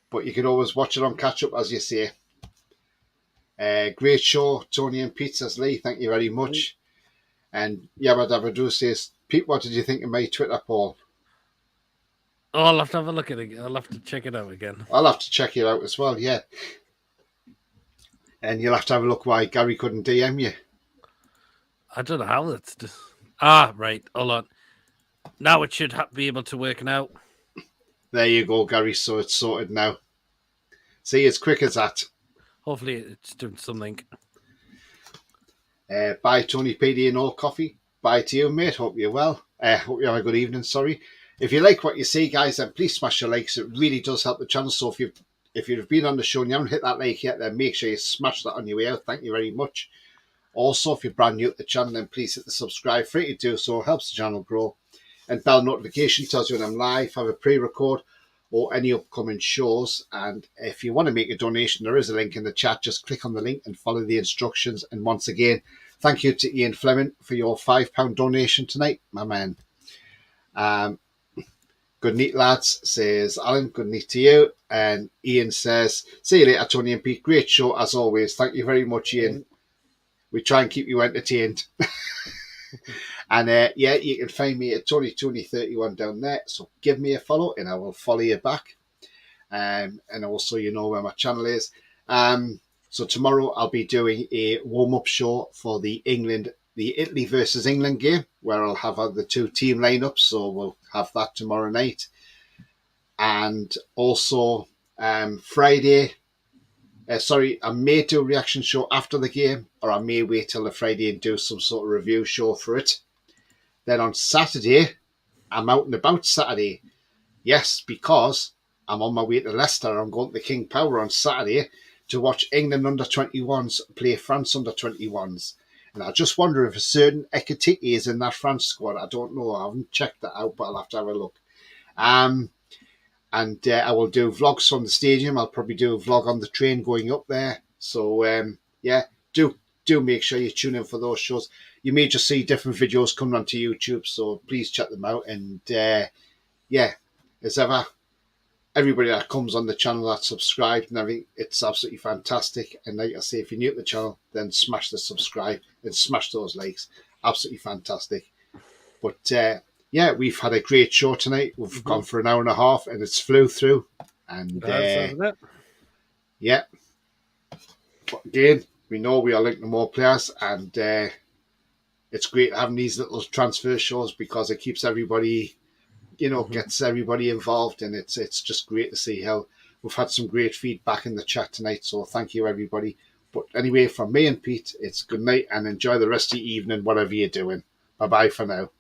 But you can always watch it on catch up, as you say. Great show, Tony and Pete, says Lee. Thank you very much. And Yabba Dabba Doo says, Pete, what did you think of my Twitter poll? Oh, I'll have to have a look at it. I'll have to check it out again. I'll have to check it out as well, yeah. And you'll have to have a look why Gary couldn't DM you. I don't know how that's... Ah, right. Hold on. Now it should be able to work now. There you go, Gary. So it's sorted now. See, as quick as that. Hopefully it's doing something. Bye, Tony PD and all coffee. Bye to you, mate. Hope you're well. Hope you have a good evening, sorry. If you like what you see, guys, then please smash the likes. It really does help the channel. So if you've been on the show and you haven't hit that like yet, then make sure you smash that on your way out. Thank you very much. Also, if you're brand new to the channel, then please hit the subscribe. Free to do so, helps the channel grow. And bell notification tells you when I'm live, have a pre-record, or any upcoming shows. And if you want to make a donation, there is a link in the chat. Just click on the link and follow the instructions. And once again, thank you to Ian Fleming for your £5 donation tonight, my man. Good night, lads, says Alan. Good night to you. And Ian says, see you later, Tony and Pete. Great show as always. Thank you very much, Ian. We try and keep you entertained. And yeah, you can find me at TonyTony31 down there. So give me a follow and I will follow you back. And also, you know where my channel is. So tomorrow I'll be doing a warm-up show for the Italy versus England game, where I'll have the two team lineups. So we'll have that tomorrow night. And also Friday, I may do a reaction show after the game, or I may wait till the Friday and do some sort of review show for it. Then on Saturday, I'm out and about Saturday. Yes, because I'm on my way to Leicester. I'm going to the King Power on Saturday to watch England under-21s play France under-21s. And I just wonder if a certain Ekitike is in that France squad. I don't know. I haven't checked that out, but I'll have to have a look. And I will do vlogs from the stadium. I'll probably do a vlog on the train going up there. So, yeah, do make sure you tune in for those shows. You may just see different videos coming onto YouTube, so please check them out. And, yeah, as ever, everybody that comes on the channel that's subscribed and everything, it's absolutely fantastic. And like I say, if you're new to the channel, then smash the subscribe and smash those likes. Absolutely fantastic. But, yeah, we've had a great show tonight. We've gone for an hour and a half and it's flew through. And yeah, but again, we know we are linked to more players, and it's great having these little transfer shows because it keeps everybody, you know, gets everybody involved, and it's just great to see how we've had some great feedback in the chat tonight. So thank you, everybody. But anyway, from me and Pete, it's good night and enjoy the rest of your evening, whatever you're doing. Bye-bye for now.